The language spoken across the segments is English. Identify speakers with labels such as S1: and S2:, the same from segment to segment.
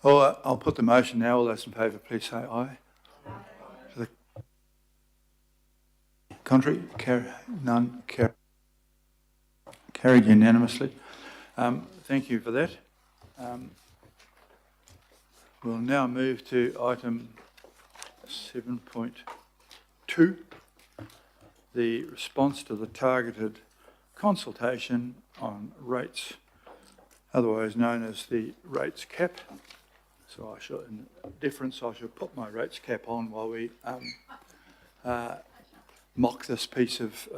S1: I'll put the motion now. All those in favour, please say aye. To the contrary, none. Carried unanimously. Thank you for that. We'll now move to item 7.2, the response to the targeted consultation on rates, otherwise known as the rates cap. So in deference, I shall put my rates cap on while we mock this piece of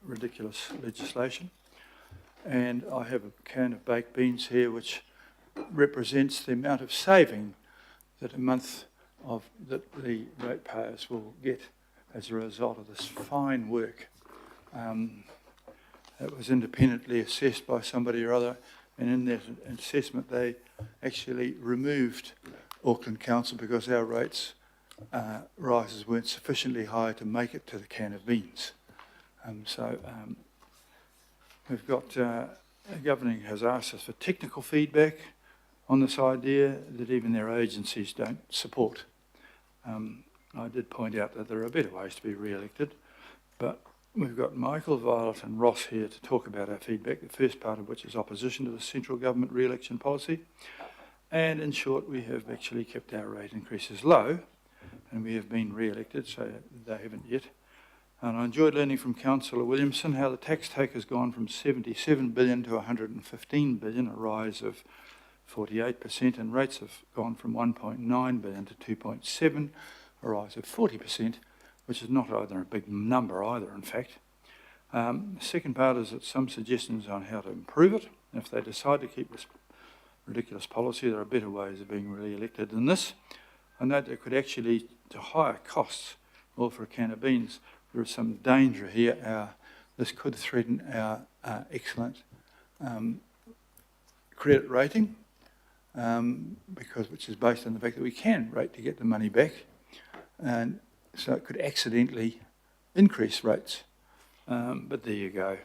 S1: ridiculous legislation. And I have a can of baked beans here which represents the amount of saving that that the ratepayers will get as a result of this fine work. It was independently assessed by somebody or other, and in that assessment they actually removed Auckland Council because our rates rises weren't sufficiently high to make it to the can of beans. We've got, the governing has asked us for technical feedback on this idea that even their agencies don't support. I did point out that there are better ways to be re-elected, but we've got Michael, Violet and Ross here to talk about our feedback, the first part of which is opposition to the central government re-election policy. And in short, we have actually kept our rate increases low, and we have been re-elected, so they haven't yet. And I enjoyed learning from Councillor Williamson how the tax take has gone from 77 billion to 115 billion, a rise of 48%, and rates have gone from 1.9 billion to 2.7, a rise of 40%, which is not either a big number either, in fact. The second part is that some suggestions on how to improve it. If they decide to keep this ridiculous policy, there are better ways of being re-elected than this. I note that it could actually lead to higher costs, all for a can of beans. There is some danger here. This could threaten our excellent credit rating, which is based on the fact that we can rate to get the money back, and so it could accidentally increase rates. But there you go.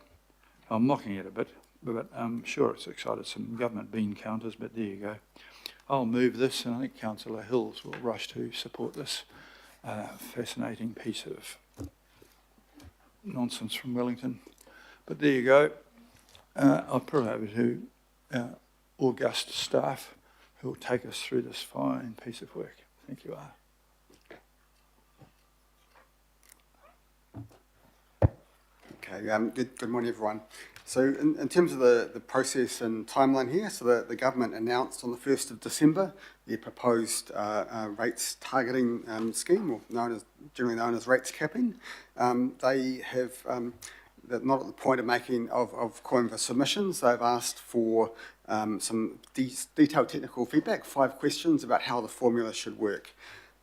S1: I'm mocking it a bit, but I'm sure it's excited some government bean counters, but there you go. I'll move this, and I think Councillor Hills will rush to support this fascinating piece of nonsense from Wellington. But there you go. I'll put it over to our august staff who will take us through this fine piece of work. Thank you, R.
S2: Okay, good morning everyone. So in terms of the process and timeline here, so the government announced on the 1st of December their proposed rates targeting scheme, or generally known as rates capping. They have, they're not at the point of calling for submissions. They've asked for some detailed technical feedback, 5 questions about how the formula should work.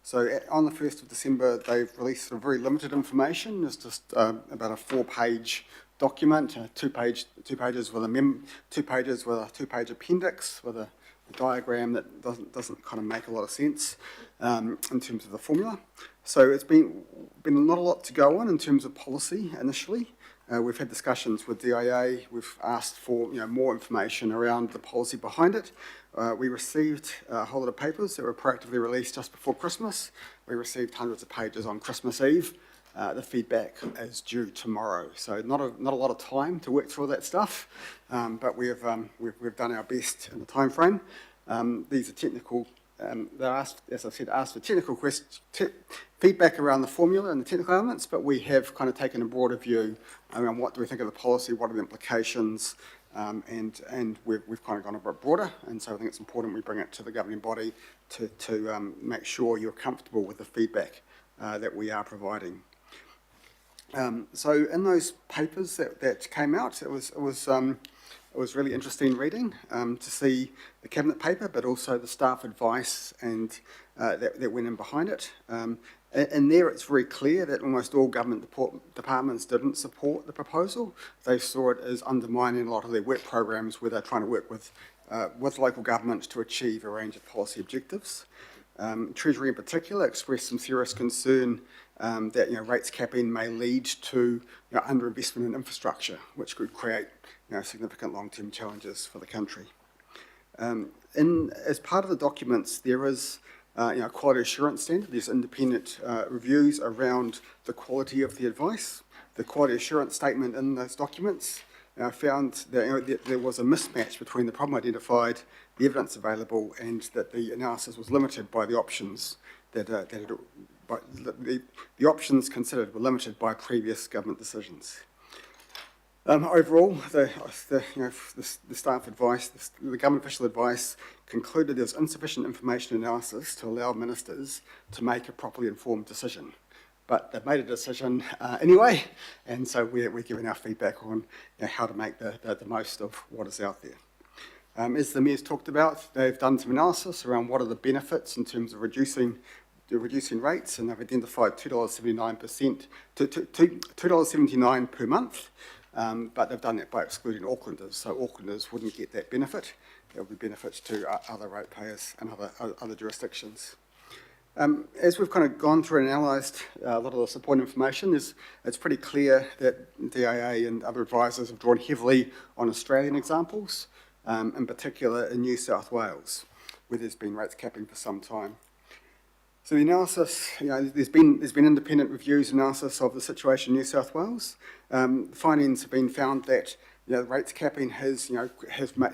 S2: So on the 1st of December, they've released some very limited information. It's just about a 4-page document, 2 pages with a 2-page appendix with a diagram that doesn't kind of make a lot of sense in terms of the formula. So it's been not a lot to go on in terms of policy initially. We've had discussions with DIA. We've asked for more information around the policy behind it. We received a whole lot of papers that were proactively released just before Christmas. We received hundreds of pages on Christmas Eve. The feedback is due tomorrow, so not a lot of time to work through all that stuff, but we've done our best in the time frame. These are technical. They're asked, as I said, for technical feedback around the formula and the technical elements, but we have kind of taken a broader view around what do we think of the policy, what are the implications, and we've kind of gone a bit broader, and so I think it's important we bring it to the governing body to make sure you're comfortable with the feedback that we are providing. So in those papers that came out, it was really interesting reading to see the cabinet paper, but also the staff advice and that went in behind it. In there, it's very clear that almost all government departments didn't support the proposal. They saw it as undermining a lot of their work programs where they're trying to work with local governments to achieve a range of policy objectives. Treasury in particular expressed some serious concern that rates capping may lead to underinvestment in infrastructure, which could create significant long-term challenges for the country. As part of the documents, there is quality assurance standard. There's independent reviews around the quality of the advice. The quality assurance statement in those documents found that there was a mismatch between the problem identified, the evidence available, and that the analysis was limited by the options the options considered were limited by previous government decisions. Overall, the staff advice, the government official advice concluded there was insufficient information analysis to allow ministers to make a properly informed decision. But they've made a decision anyway, and so we're giving our feedback on how to make the most of what is out there. As the Mayor's talked about, they've done some analysis around what are the benefits in terms of reducing rates, and they've identified $2.79 per month, but they've done that by excluding Aucklanders, so Aucklanders wouldn't get that benefit. There will be benefits to other ratepayers and other jurisdictions. As we've kind of gone through and analysed a lot of the support information, it's pretty clear that DAA and other advisors have drawn heavily on Australian examples, in particular in New South Wales, where there's been rates capping for some time. So the analysis, there's been independent reviews and analysis of the situation in New South Wales. Findings have been found that rates capping has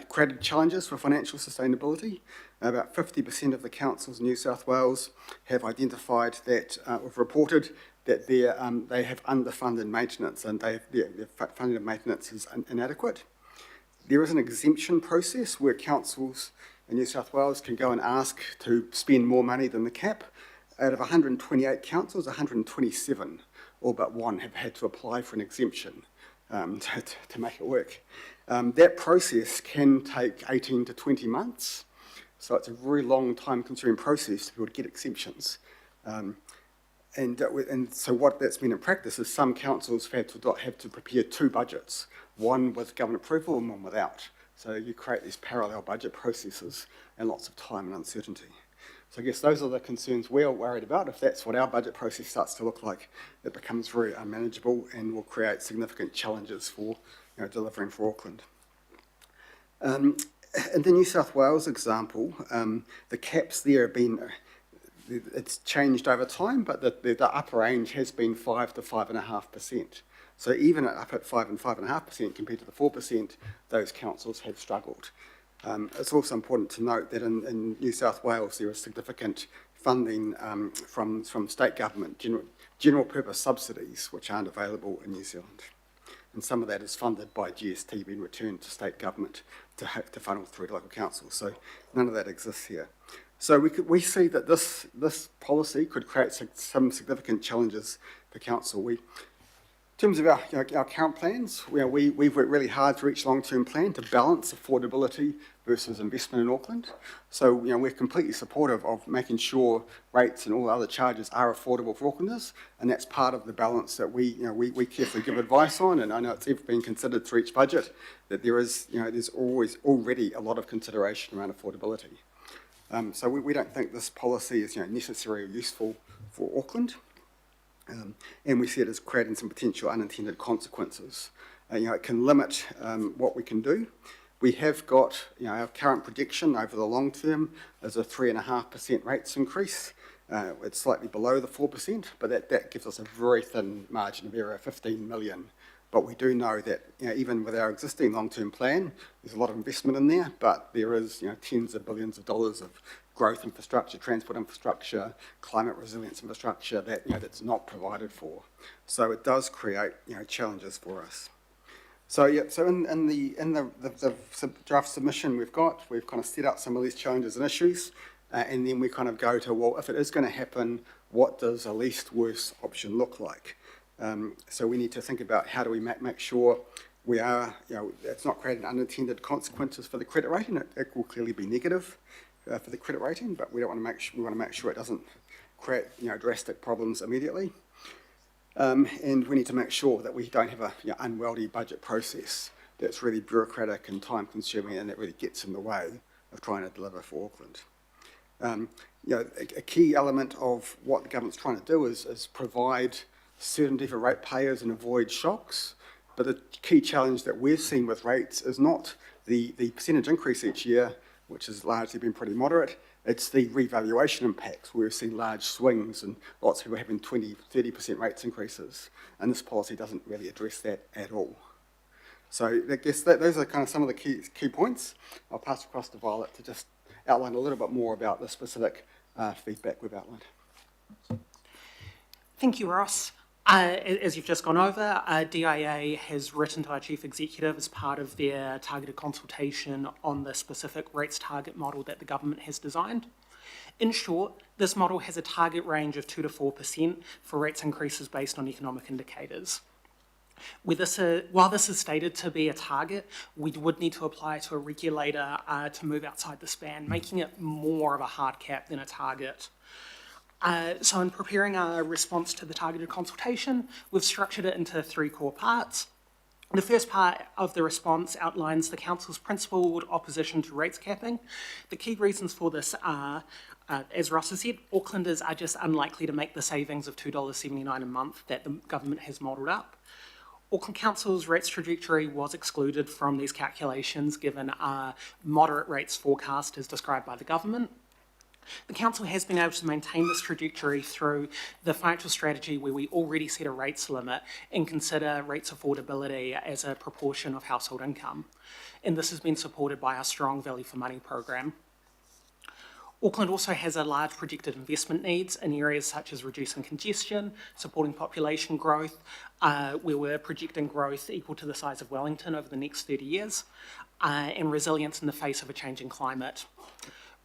S2: created challenges for financial sustainability. About 50% of the councils in New South Wales have identified that, have reported that they have underfunded maintenance, and their funding of maintenance is inadequate. There is an exemption process where councils in New South Wales can go and ask to spend more money than the cap. Out of 128 councils, 127, all but one, have had to apply for an exemption to make it work. That process can take 18 to 20 months, so it's a very long time-consuming process to be able to get exemptions. And so what that's meant in practice is some councils have to prepare two budgets, one with government approval and one without. So you create these parallel budget processes and lots of time and uncertainty. So I guess those are the concerns we're worried about. If that's what our budget process starts to look like, it becomes very unmanageable and will create significant challenges for delivering for Auckland. In the New South Wales example, the caps there have been, it's changed over time, but the upper range has been 5 to 5.5%. So even up at 5 and 5.5% compared to the 4%, those councils have struggled. It's also important to note that in New South Wales there is significant funding from state government, general purpose subsidies, which aren't available in New Zealand. And some of that is funded by GST being returned to state government to funnel through to local councils. So none of that exists here. So we see that this policy could create some significant challenges for council. In terms of our current plans, we've worked really hard to reach long-term plan to balance affordability versus investment in Auckland. So we're completely supportive of making sure rates and all other charges are affordable for Aucklanders, and that's part of the balance that we carefully give advice on. And I know it's been considered through each budget that there's always already a lot of consideration around affordability. So we don't think this policy is necessary or useful for Auckland. And we see it as creating some potential unintended consequences. It can limit what we can do. We have got, our current prediction over the long term is a 3.5% rates increase. It's slightly below the 4%, but that gives us a very thin margin of error, 15 million. But we do know that even with our existing long-term plan, there's a lot of investment in there, but there is tens of billions of dollars of growth infrastructure, transport infrastructure, climate resilience infrastructure that that's not provided for. So it does create challenges for us. So in the draft submission we've kind of set out some of these challenges and issues, and then we kind of go to, well, if it is going to happen, what does a least worst option look like? So we need to think about how do we make sure we are, it's not creating unintended consequences for the credit rating. It will clearly be negative for the credit rating, but we want to make sure it doesn't create drastic problems immediately. And we need to make sure that we don't have a unwieldy budget process that's really bureaucratic and time consuming and that really gets in the way of trying to deliver for Auckland. A key element of what the government's trying to do is provide certainty for ratepayers and avoid shocks. But the key challenge that we've seen with rates is not the percentage increase each year, which has largely been pretty moderate. It's the revaluation impacts where we've seen large swings and lots of people having 20, 30% rates increases, and this policy doesn't really address that at all. So I guess those are kind of some of the key points. I'll pass across to Violet to just outline a little bit more about the specific feedback we've outlined.
S3: Thank you, Ross. As you've just gone over, DIA has written to our Chief Executive as part of their targeted consultation on the specific rates target model that the government has designed. In short, this model has a target range of 2 to 4% for rates increases based on economic indicators. While this is stated to be a target, we would need to apply to a regulator to move outside the span, making it more of a hard cap than a target. So in preparing our response to the targeted consultation, we've structured it into 3 core parts. The first part of the response outlines the Council's principled opposition to rates capping. The key reasons for this are, as Ross has said, Aucklanders are just unlikely to make the savings of $2.79 a month that the government has modelled up. Auckland Council's rates trajectory was excluded from these calculations given our moderate rates forecast as described by the government. The Council has been able to maintain this trajectory through the financial strategy where we already set a rates limit and consider rates affordability as a proportion of household income. And this has been supported by our strong value for money program. Auckland also has a large projected investment needs in areas such as reducing congestion, supporting population growth, where we're projecting growth equal to the size of Wellington over the next 30 years, and resilience in the face of a changing climate.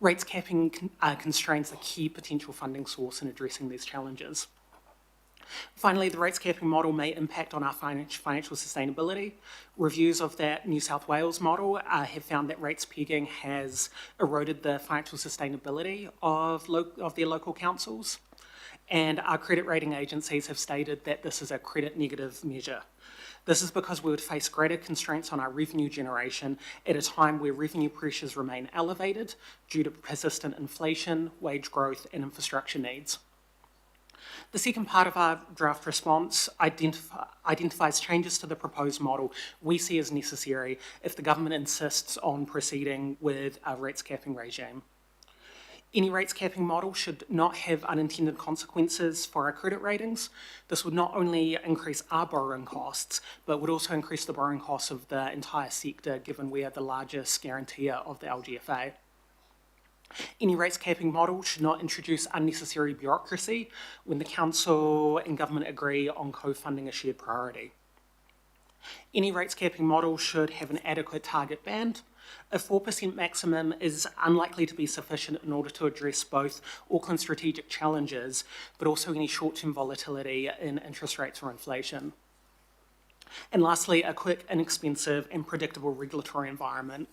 S3: Rates capping constrains the key potential funding source in addressing these challenges. Finally, the rates capping model may impact on our financial sustainability. Reviews of that New South Wales model have found that rates pegging has eroded the financial sustainability of their local councils. And our credit rating agencies have stated that this is a credit negative measure. This is because we would face greater constraints on our revenue generation at a time where revenue pressures remain elevated due to persistent inflation, wage growth, and infrastructure needs. The second part of our draft response identifies changes to the proposed model we see as necessary if the government insists on proceeding with a rates capping regime. Any rates capping model should not have unintended consequences for our credit ratings. This would not only increase our borrowing costs, but would also increase the borrowing costs of the entire sector, given we are the largest guarantor of the LGFA. Any rates capping model should not introduce unnecessary bureaucracy when the Council and Government agree on co-funding a shared priority. Any rates capping model should have an adequate target band. A 4% maximum is unlikely to be sufficient in order to address both Auckland's strategic challenges, but also any short-term volatility in interest rates or inflation. And lastly, a quick, inexpensive and predictable regulatory environment.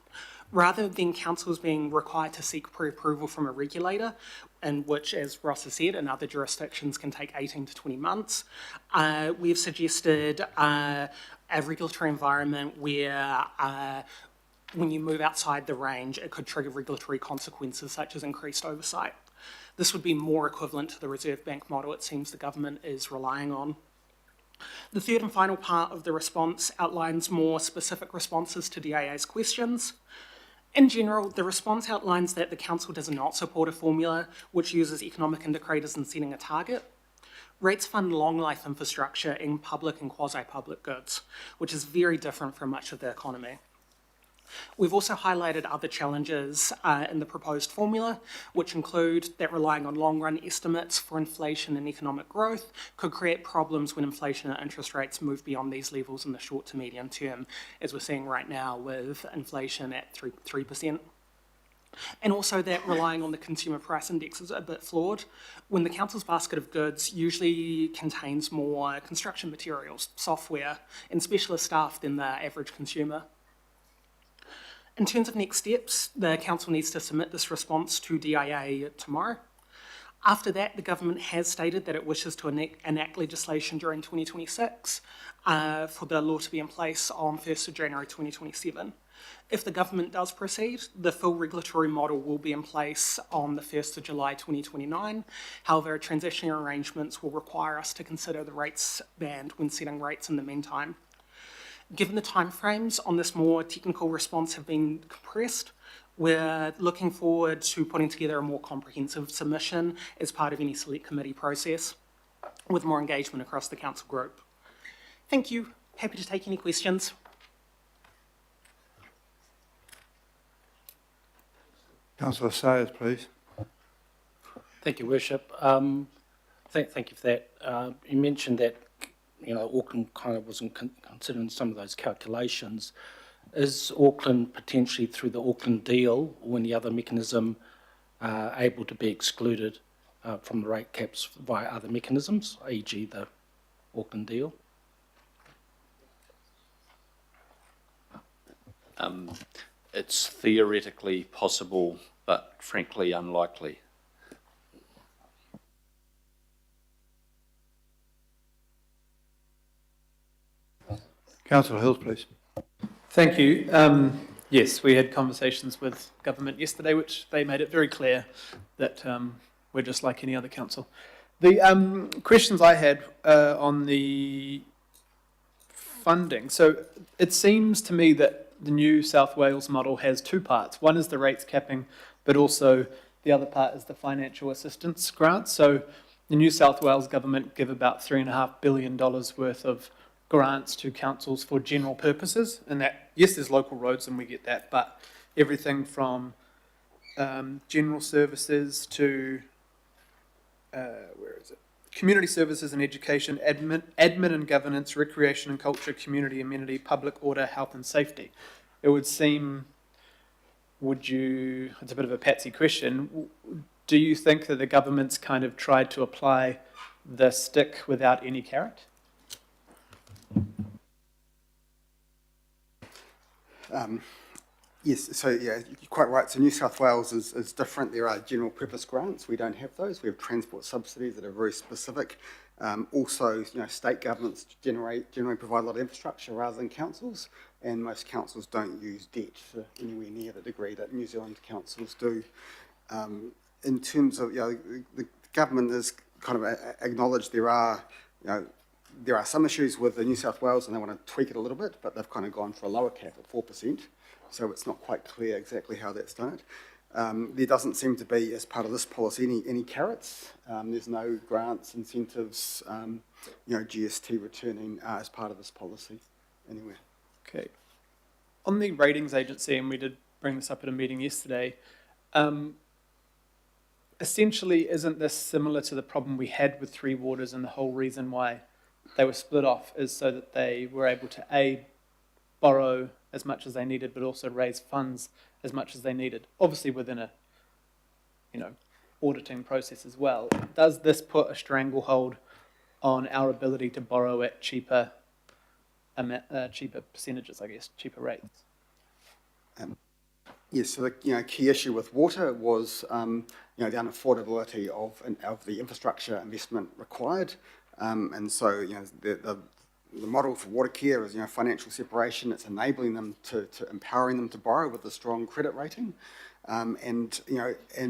S3: Rather than councils being required to seek pre-approval from a regulator, and which, as Ross has said, in other jurisdictions can take 18 to 20 months, we've suggested a regulatory environment where when you move outside the range, it could trigger regulatory consequences such as increased oversight. This would be more equivalent to the Reserve Bank model it seems the government is relying on. The third and final part of the response outlines more specific responses to DIA's questions. In general, the response outlines that the Council does not support a formula which uses economic indicators in setting a target. Rates fund long-life infrastructure in public and quasi-public goods, which is very different from much of the economy. We've also highlighted other challenges in the proposed formula, which include that relying on long-run estimates for inflation and economic growth could create problems when inflation and interest rates move beyond these levels in the short to medium term, as we're seeing right now with inflation at 3%. And also that relying on the consumer price index is a bit flawed when the Council's basket of goods usually contains more construction materials, software, and specialist staff than the average consumer. In terms of next steps, the Council needs to submit this response to DIA tomorrow. After that, the government has stated that it wishes to enact legislation during 2026 for the law to be in place on 1st of January 2027. If the government does proceed, the full regulatory model will be in place on the 1st of July 2029. However, transitional arrangements will require us to consider the rates band when setting rates in the meantime. Given the timeframes on this more technical response have been compressed, We're looking forward to putting together a more comprehensive submission as part of any select committee process with more engagement across the council group. Thank you. Happy to take any questions.
S1: Councillor Sayers, please.
S4: Thank you, Worship. Thank you for that. You mentioned that, Auckland kind of wasn't considering some of those calculations. Is Auckland potentially through the Auckland deal or any other mechanism able to be excluded from the rate caps via other mechanisms, e.g. the Auckland deal?
S5: It's theoretically possible, but frankly unlikely.
S1: Councillor Hills, please.
S6: Thank you. Yes, we had conversations with government yesterday, which they made it very clear that we're just like any other council. The questions I had on the funding. So it seems to me that the New South Wales model has two parts. One is the rates capping, but also the other part is the financial assistance grant. So the New South Wales government give about $3.5 billion worth of grants to councils for general purposes, and that, yes, there's local roads and we get that, but everything from general services to community services and education, admin and governance, recreation and culture, community amenity, public order, health and safety. It would seem, it's a bit of a patsy question, do you think that the government's kind of tried to apply the stick without any carrot?
S2: Yes, so yeah, you're quite right. So New South Wales is different. There are general purpose grants. We don't have those. We have transport subsidies that are very specific. Also, state governments generally provide a lot of infrastructure rather than councils, and most councils don't use debt for anywhere near the degree that New Zealand councils do. In terms of, the government has kind of acknowledged there are some issues with the New South Wales and they want to tweak it a little bit, but they've kind of gone for a lower cap at 4%. So it's not quite clear exactly how that's done it. There doesn't seem to be, as part of this policy, any carrots. There's no grants, incentives, GST returning as part of this policy anywhere.
S6: Okay. On the ratings agency, and we did bring this up at a meeting yesterday, essentially, isn't this similar to the problem we had with Three Waters, and the whole reason why they were split off is so that they were able to borrow as much as they needed, but also raise funds as much as they needed, obviously within a auditing process as well. Does this put a stranglehold on our ability to borrow at cheaper percentages, I guess, cheaper rates?
S2: Yes, so the key issue with water was the unaffordability of the infrastructure investment required, and so the model for water care is financial separation. It's enabling them to empowering them to borrow with a strong credit rating, and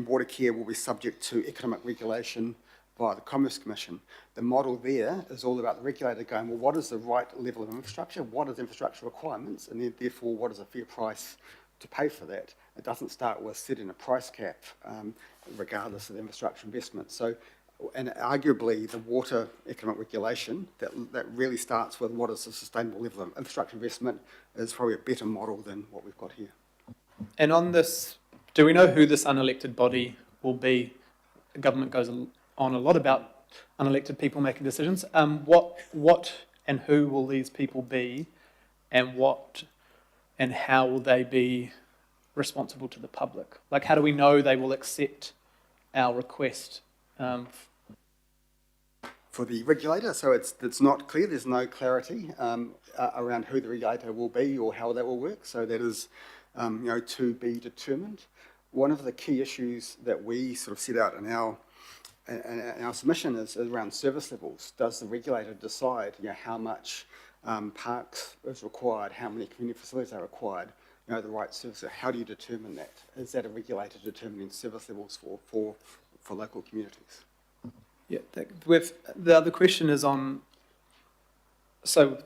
S2: water care will be subject to economic regulation by the Commerce Commission. The model there is all about the regulator going, well, what is the right level of infrastructure? What is infrastructure requirements? And then, therefore, what is a fair price to pay for that? It doesn't start with setting a price cap, regardless of infrastructure investment. So, and arguably the water economic regulation that really starts with what is a sustainable level of infrastructure investment is probably a better model than what we've got here. And
S6: on this, do we know who this unelected body will be? The government goes on a lot about unelected people making decisions. What and who will these people be, and what and how will they be responsible to the public? Like, how do we know they will accept our request?
S2: For the regulator, so it's not clear. There's no clarity around who the regulator will be or how that will work. So that is, to be determined. One of the key issues that we sort of set out in our submission is around service levels. Does the regulator decide, how much parks is required, how many community facilities are required, the right service? How do you determine that? Is that a regulator determining service levels for local communities?
S6: Yeah, the other question is on, so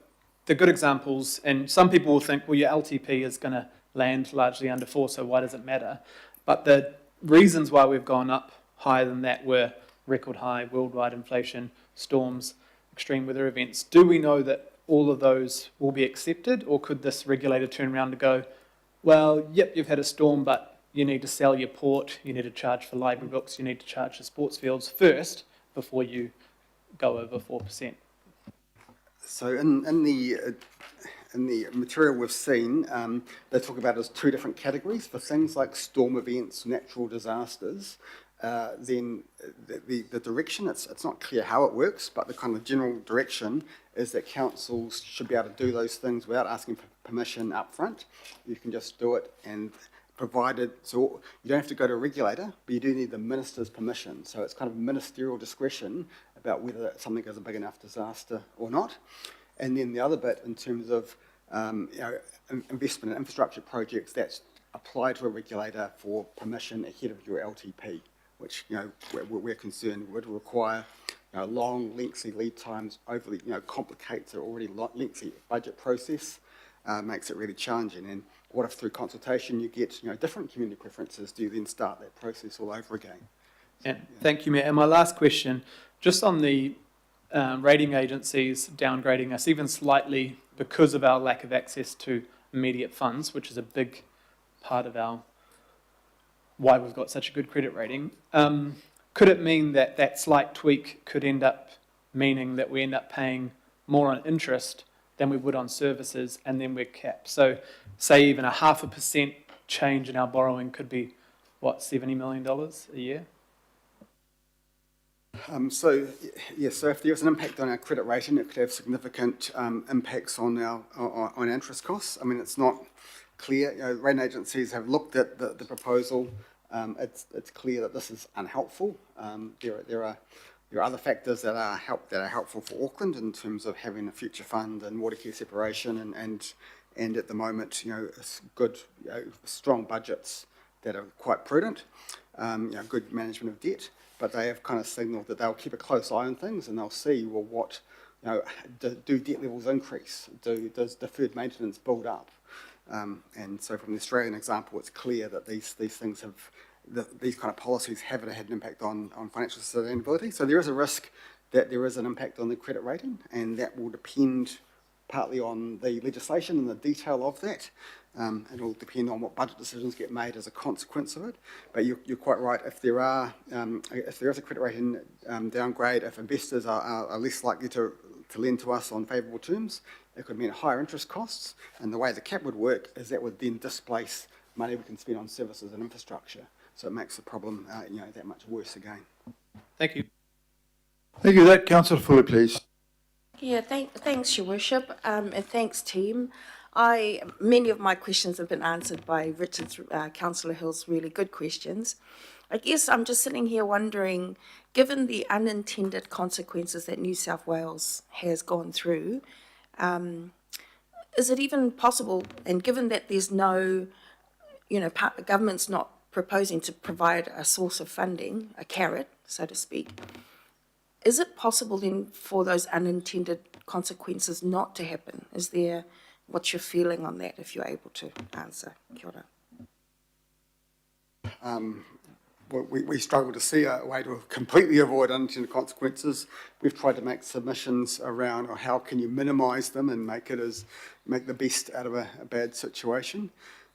S6: the good examples, and some people will think, well, your LTP is going to land largely under 4, so why does it matter? But the reasons why we've gone up higher than that were record high worldwide inflation, storms, extreme weather events. Do we know that all of those will be accepted, or could this regulator turn around and go, well, yep, you've had a storm, but you need to sell your port, you need to charge for library books, you need to charge for sports fields first before you go over 4%?
S2: So in the material we've seen, they talk about it as two different categories. For things like storm events, natural disasters, then the direction, it's not clear how it works, but the kind of general direction is that councils should be able to do those things without asking for permission up front. You can just do it, and provided, so you don't have to go to a regulator, but you do need the minister's permission. So it's kind of ministerial discretion about whether something is a big enough disaster or not. And then the other bit in terms of investment in infrastructure projects, that's applied to a regulator for permission ahead of your LTP, which we're concerned would require long, lengthy lead times, overly complicates an already lengthy budget process, makes it really challenging. And what if through consultation you get different community preferences? Do you then start that process all over again?
S6: Yeah, thank you, Mayor. And my last question, just on the rating agencies downgrading us even slightly because of our lack of access to immediate funds, which is a big part of why we've got such a good credit rating. Could it mean that that slight tweak could end up meaning that we end up paying more on interest than we would on services, and then we're capped? So say even a 0.5% change in our borrowing could be, what, $70 million a year?
S2: So if there is an impact on our credit rating, it could have significant impacts on our interest costs. I mean, it's not clear. Rating agencies have looked at the proposal. It's clear that this is unhelpful. There are other factors that are helpful for Auckland in terms of having a future fund and water care separation and at the moment good strong budgets that are quite prudent. Good management of debt. But they have kind of signalled that they'll keep a close eye on things, and they'll see, well, what, do debt levels increase? Does deferred maintenance build up? And so from the Australian example, it's clear that these things these kind of policies have had an impact on financial sustainability. So there is a risk that there is an impact on the credit rating, and that will depend partly on the legislation and the detail of that. It will depend on what budget decisions get made as a consequence of it. But you're quite right. If there is a credit rating downgrade, if investors are less likely to lend to us on favourable terms, it could mean higher interest costs. And the way the cap would work is that would then displace money we can spend on services and infrastructure. So it makes the problem that much worse again.
S6: Thank you.
S1: Thank you. That Councillor Fuller, please.
S7: Yeah, thanks, Your Worship, and thanks, team. Many of my questions have been answered by Councillor Hill's really good questions. I guess I'm just sitting here wondering, given the unintended consequences that New South Wales has gone through, is it even possible, and given that there's no, the government's not proposing to provide a source of funding, a carrot, so to speak, is it possible then for those unintended consequences not to happen? What's your feeling on that, if you're able to answer? Kia ora.
S2: We struggle to see a way to completely avoid unintended consequences. We've tried to make submissions around how can you minimise them and make the best out of a bad situation.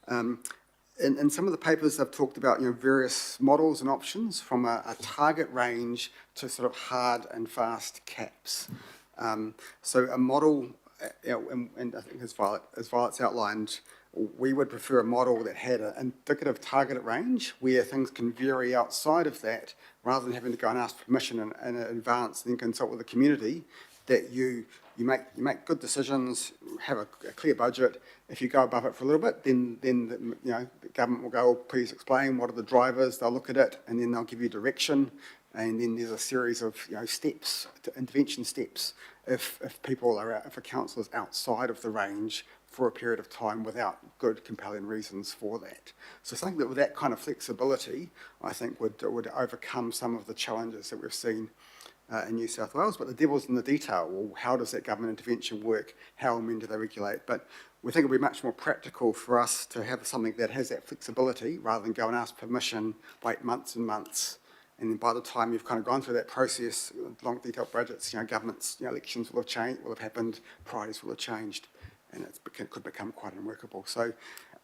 S2: In some of the papers, they've talked about various models and options, from a target range to sort of hard and fast caps. So a model, and I think as Violet's outlined, we would prefer a model that had an indicative target range where things can vary outside of that, rather than having to go and ask permission in advance and then consult with the community. That you make good decisions, have a clear budget. If you go above it for a little bit, then the government will go, oh, please explain what are the drivers. They'll look at it and then they'll give you direction. And then there's a series of steps, intervention steps, if a council is outside of the range for a period of time without good, compelling reasons for that. So I think that with that kind of flexibility, I think would overcome some of the challenges that we've seen in New South Wales, but the devil's in the detail. Well, how does that government intervention work? How and when do they regulate? But we think it would be much more practical for us to have something that has that flexibility rather than go and ask permission, wait months and months, and then by the time you've kind of gone through that process, long detailed budgets, governments, elections will have changed, will have happened, priorities will have changed, and it could become quite unworkable. So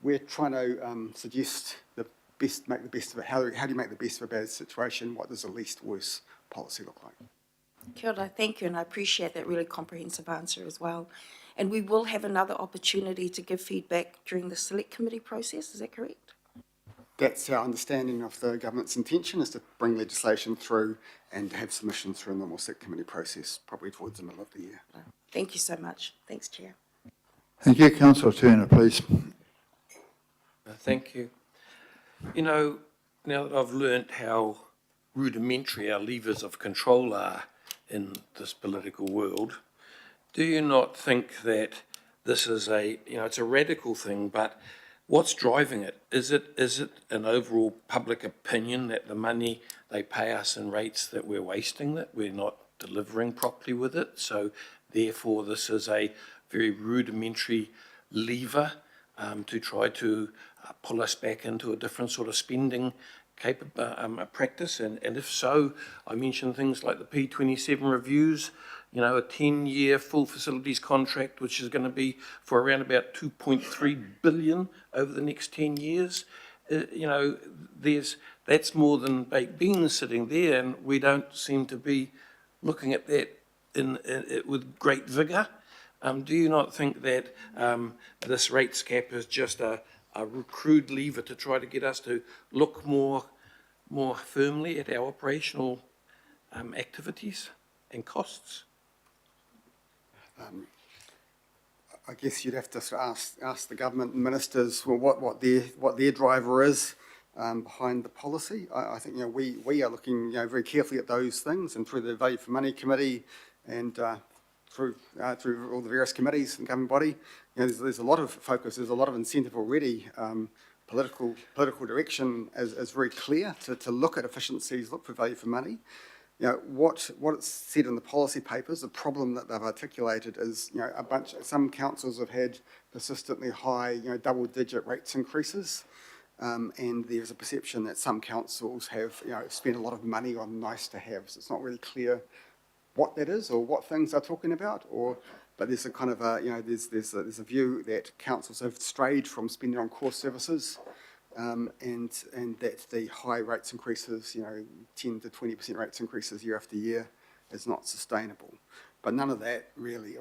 S2: we're trying to suggest make the best of it. How do you make the best of a bad situation? What does the least worst policy look like?
S7: Kia ora, thank you, and I appreciate that really comprehensive answer as well. And we will have another opportunity to give feedback during the select committee process, is that correct?
S2: That's our understanding of the government's intention, is to bring legislation through and have submissions through a normal select committee process, probably towards the middle of the year.
S7: Thank you so much. Thanks, Chair.
S1: Thank you. Councillor Turner, please.
S8: Thank you. You know, now that I've learnt how rudimentary our levers of control are in this political world, do you not think that this is it's a radical thing, but what's driving it? Is it an overall public opinion that the money they pay us in rates that we're wasting, that we're not delivering properly with it? So therefore this is a very rudimentary lever to try to pull us back into a different sort of spending practice, and if so, I mentioned things like the P27 reviews, a 10-year full facilities contract, which is going to be for around about 2.3 billion over the next 10 years. That's more than baked beans sitting there, and we don't seem to be looking at that with great vigour. Do you not think that this rates cap is just a crude lever to try to get us to look more firmly at our operational activities and costs?
S2: I guess you'd have to sort of ask the government and ministers what their driver is behind the policy. I think we are looking very carefully at those things, and through the Value for Money Committee and through all the various committees and government body, there's a lot of focus, there's a lot of incentive already. Political direction is very clear to look at efficiencies, look for value for money. What it's said in the policy papers, the problem that they've articulated is, some councils have had persistently high, double-digit rates increases, and there's a perception that some councils have, spent a lot of money on nice-to-haves. It's not really clear what that is or what things they're talking about, but there's a kind of there's a view that councils have strayed from spending on core services, and that the high rates increases, 10 to 20% rates increases year after year, is not sustainable. But none of that really,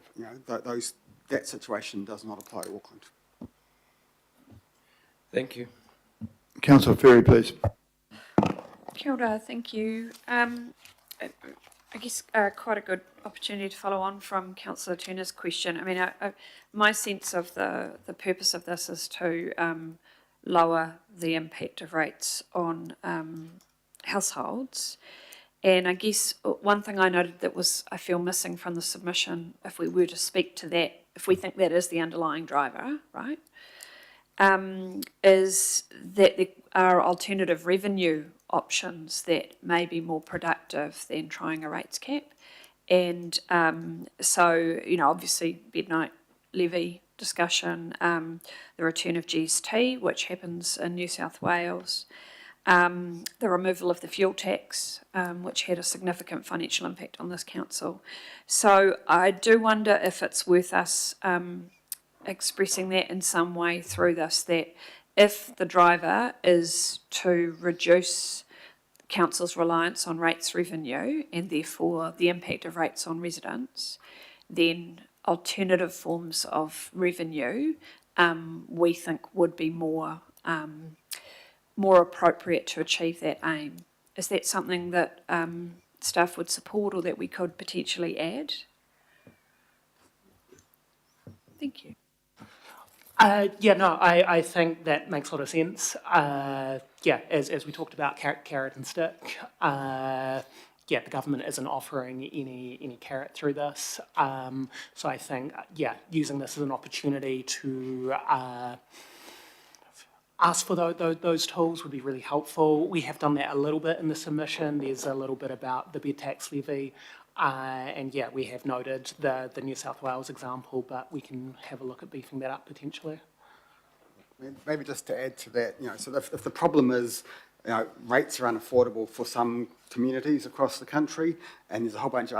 S2: that situation does not apply to Auckland.
S8: Thank you.
S1: Councillor Ferry, please.
S9: Kia ora, thank you. I guess quite a good opportunity to follow on from Councillor Turner's question. I mean, my sense of the purpose of this is to lower the impact of rates on households. And I guess one thing I noted that I feel missing from the submission, if we were to speak to that, if we think that is the underlying driver, right, is that there are alternative revenue options that may be more productive than trying a rates cap. And so, obviously, bed night levy discussion, the return of GST, which happens in New South Wales, the removal of the fuel tax, which had a significant financial impact on this council. So I do wonder if it's worth us expressing that in some way through this, that if the driver is to reduce council's reliance on rates revenue and therefore the impact of rates on residents, then alternative forms of revenue we think would be more appropriate to achieve that aim. Is that something that staff would support or that we could potentially add? Thank you.
S3: I think that makes a lot of sense. As we talked about carrot and stick, the government isn't offering any carrot through this. So I think, using this as an opportunity to ask for those tools would be really helpful. We have done that a little bit in the submission. There's a little bit about the bed tax levy. And yeah, we have noted the New South Wales example, but we can have a look at beefing that up potentially.
S2: Maybe just to add to that, so if the problem is, rates are unaffordable for some communities across the country, and there's a whole bunch of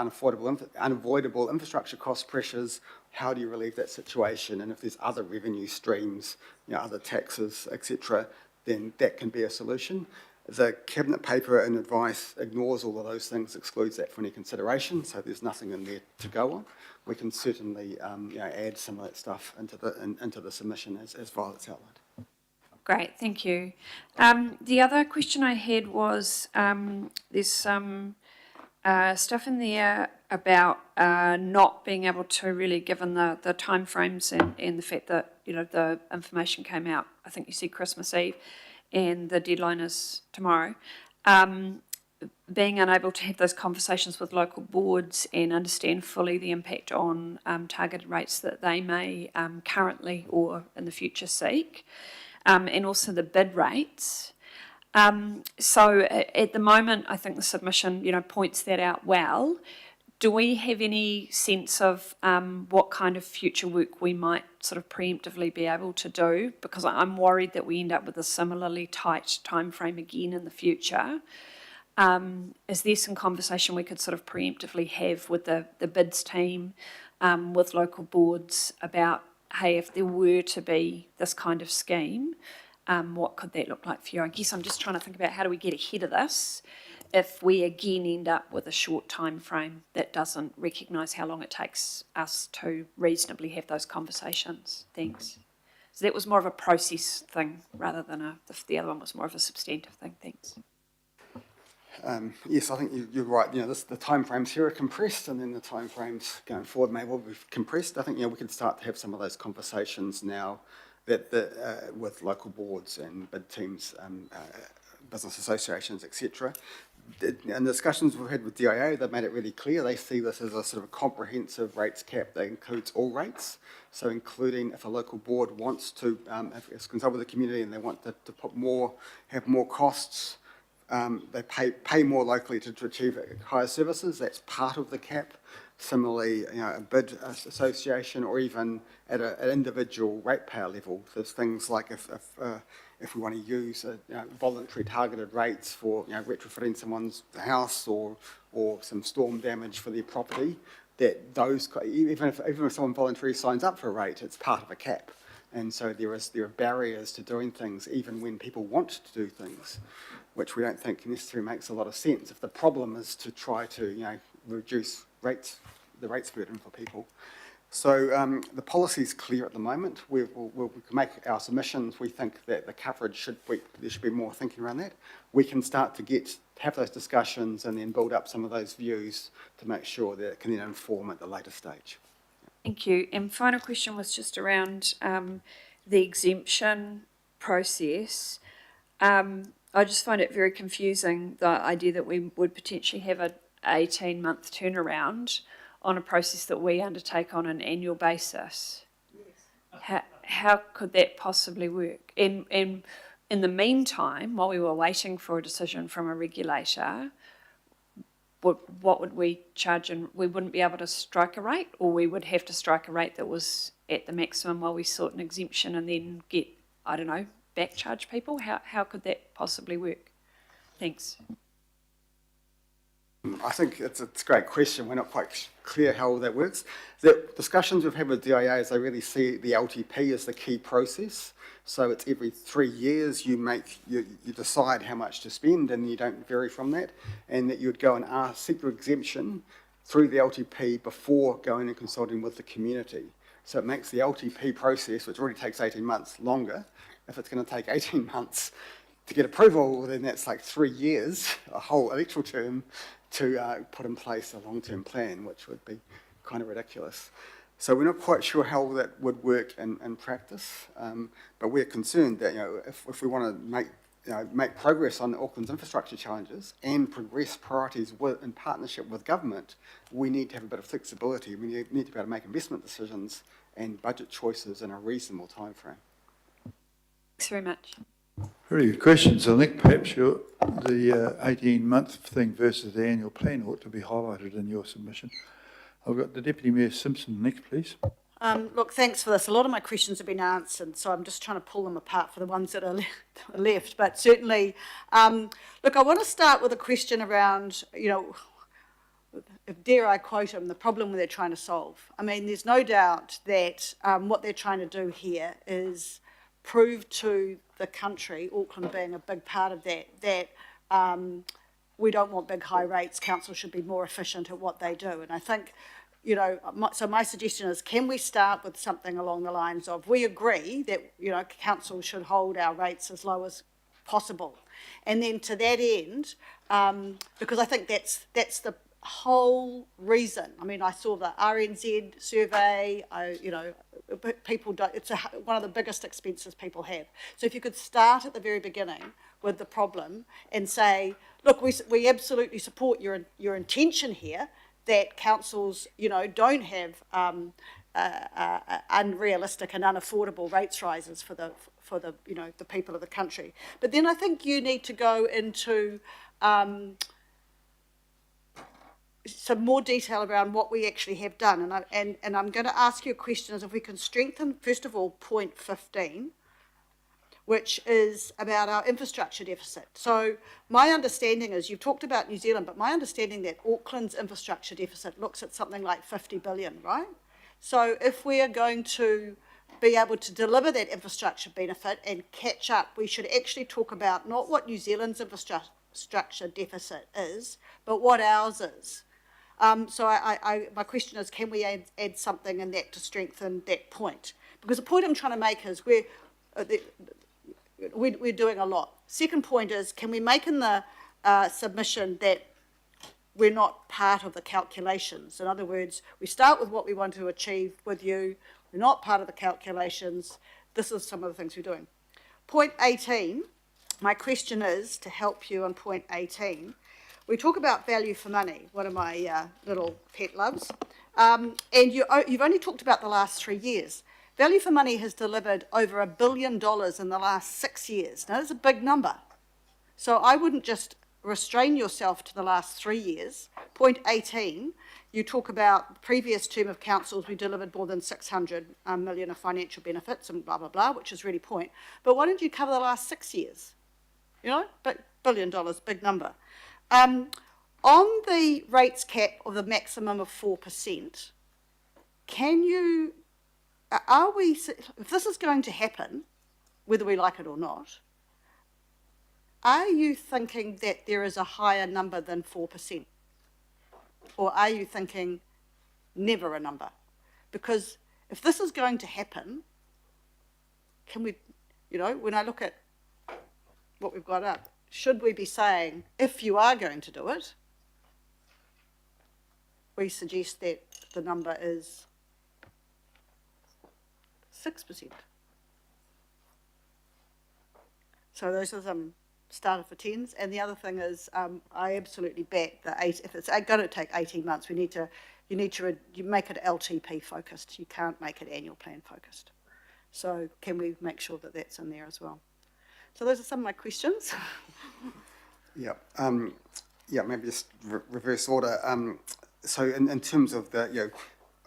S2: unavoidable infrastructure cost pressures, how do you relieve that situation? And if there's other revenue streams, other taxes, etc., then that can be a solution. The Cabinet paper and advice ignores all of those things, excludes that from any consideration, so there's nothing in there to go on. We can certainly add some of that stuff into the submission as Violet's outlined.
S9: Great, thank you. The other question I had was there's some stuff in there about not being able to really, given the timeframes and the fact that the information came out, I think you said Christmas Eve, and the deadline is tomorrow, being unable to have those conversations with local boards and understand fully the impact on targeted rates that they may currently or in the future seek, and also the bid rates. So at the moment, I think the submission, points that out well. Do we have any sense of what kind of future work we might sort of preemptively be able to do? Because I'm worried that we end up with a similarly tight timeframe again in the future. Is there some conversation we could sort of preemptively have with the bids team, with local boards about, hey, if there were to be this kind of scheme, what could that look like for you? I guess I'm just trying to think about how do we get ahead of this if we again end up with a short time frame that doesn't recognise how long it takes us to reasonably have those conversations. Thanks. So that was more of a process thing rather than the other one was more of a substantive thing. Thanks.
S2: Yes, I think you're right. The timeframes here are compressed, and then the timeframes going forward may well be compressed. I think we can start to have some of those conversations now that with local boards and bid teams, business associations, etc. In the discussions we've had with DIA, they've made it really clear they see this as a sort of comprehensive rates cap that includes all rates. So including if a local board wants to consult with the community and they want to have more costs, they pay more locally to achieve higher services. That's part of the cap. Similarly, a bid association or even at an individual ratepayer level, there's things like if we want to use voluntary targeted rates for retrofitting someone's house or some storm damage for their property, that those even if someone voluntarily signs up for a rate, it's part of a cap. And so there are barriers to doing things even when people want to do things, which we don't think necessarily makes a lot of sense. If the problem is to try to reduce the rates burden for people. So the policy is clear at the moment. We'll make our submissions. We think that the coverage there should be more thinking around that. We can start to have those discussions and then build up some of those views to make sure that it can then inform at the later stage.
S9: Thank you. And final question was just around the exemption process. I just find it very confusing, the idea that we would potentially have an 18-month turnaround on a process that we undertake on an annual basis. Yes. How could that possibly work? And in the meantime, while we were waiting for a decision from a regulator, what would we charge? And we wouldn't be able to strike a rate, or we would have to strike a rate that was at the maximum while we sought an exemption and then get, I don't know, back charge people? How could that possibly work? Thanks.
S2: I think it's a great question. We're not quite clear how all that works. The discussions we've had with DIA is they really see the LTP as the key process. So it's every 3 years you decide how much to spend and you don't vary from that, and that you would go and seek your exemption through the LTP before going and consulting with the community. So it makes the LTP process, which already takes 18 months, longer. If it's going to take 18 months to get approval, then that's like 3 years, a whole electoral term, to put in place a long-term plan, which would be kind of ridiculous. So we're not quite sure how that would work in practice, but we're concerned that if we want to make progress on Auckland's infrastructure challenges and progress priorities in partnership with government, we need to have a bit of flexibility. We need to be able to make investment decisions and budget choices in a reasonable time frame.
S9: Thanks very much.
S1: Very good question. So Nick, perhaps the 18-month thing versus the annual plan ought to be highlighted in your submission. I've got the Deputy Mayor Simpson next, please.
S10: Look, thanks for this. A lot of my questions have been answered, so I'm just trying to pull them apart for the ones that are left. But certainly, look, I want to start with a question around, you know, if dare I quote him, the problem they're trying to solve. I mean, there's no doubt that what they're trying to do here is prove to the country, Auckland being a big part of that, that we don't want big high rates. Council should be more efficient at what they do. And I think, you know, so my suggestion is, can we start with something along the lines of, we agree that, you know, council should hold our rates as low as possible. And then to that end, because I think that's the whole reason. I mean, I saw the RNZ survey, you know, people don't, it's one of the biggest expenses people have. So if you could start at the very beginning with the problem and say, look, we absolutely support your intention here, that councils, you know, don't have unrealistic and unaffordable rates rises for the you know, the people of the country. But then I think you need to go into some more detail around what we actually have done. And I'm going to ask you a question, is if we can strengthen, first of all, point 15, which is about our infrastructure deficit. So my understanding is, you've talked about New Zealand, but my understanding that Auckland's infrastructure deficit looks at something like 50 billion, right? So if we are going to be able to deliver that infrastructure benefit and catch up, we should actually talk about not what New Zealand's infrastructure deficit is, but what ours is. So my question is, can we add something in that to strengthen that point? Because the point I'm trying to make is we're doing a lot. Second point is, can we make in the submission that we're not part of the calculations? In other words, we start with what we want to achieve with you. We're not part of the calculations. This is some of the things we're doing. Point 18, my question is, to help you on point 18, we talk about value for money, one of my little pet loves, and you've only talked about the last 3 years. Value for money has delivered over $1 billion in the last 6 years. Now, that's a big number. So I wouldn't just restrain yourself to the last 3 years. Point 18, you talk about the previous term of councils, we delivered more than 600 million of financial benefits and blah, blah, blah, which is really point. But why don't you cover the last 6 years? You know, $1 billion, big number. On the rates cap of the maximum of 4%, can you, if this is going to happen, whether we like it or not, are you thinking that there is a higher number than 4%? Or are you thinking never a number? Because if this is going to happen, can we, you know, when I look at what we've got up, should we be saying, if you are going to do it, we suggest that the number is 6%. So those are some starter for 10s. And the other thing is, I absolutely back the if it's going to take 18 months, you make it LTP focused. You can't make it annual plan focused. So can we make sure that that's in there as well? So those are some of my questions.
S2: Yeah, maybe just reverse order. So in terms of the, you know,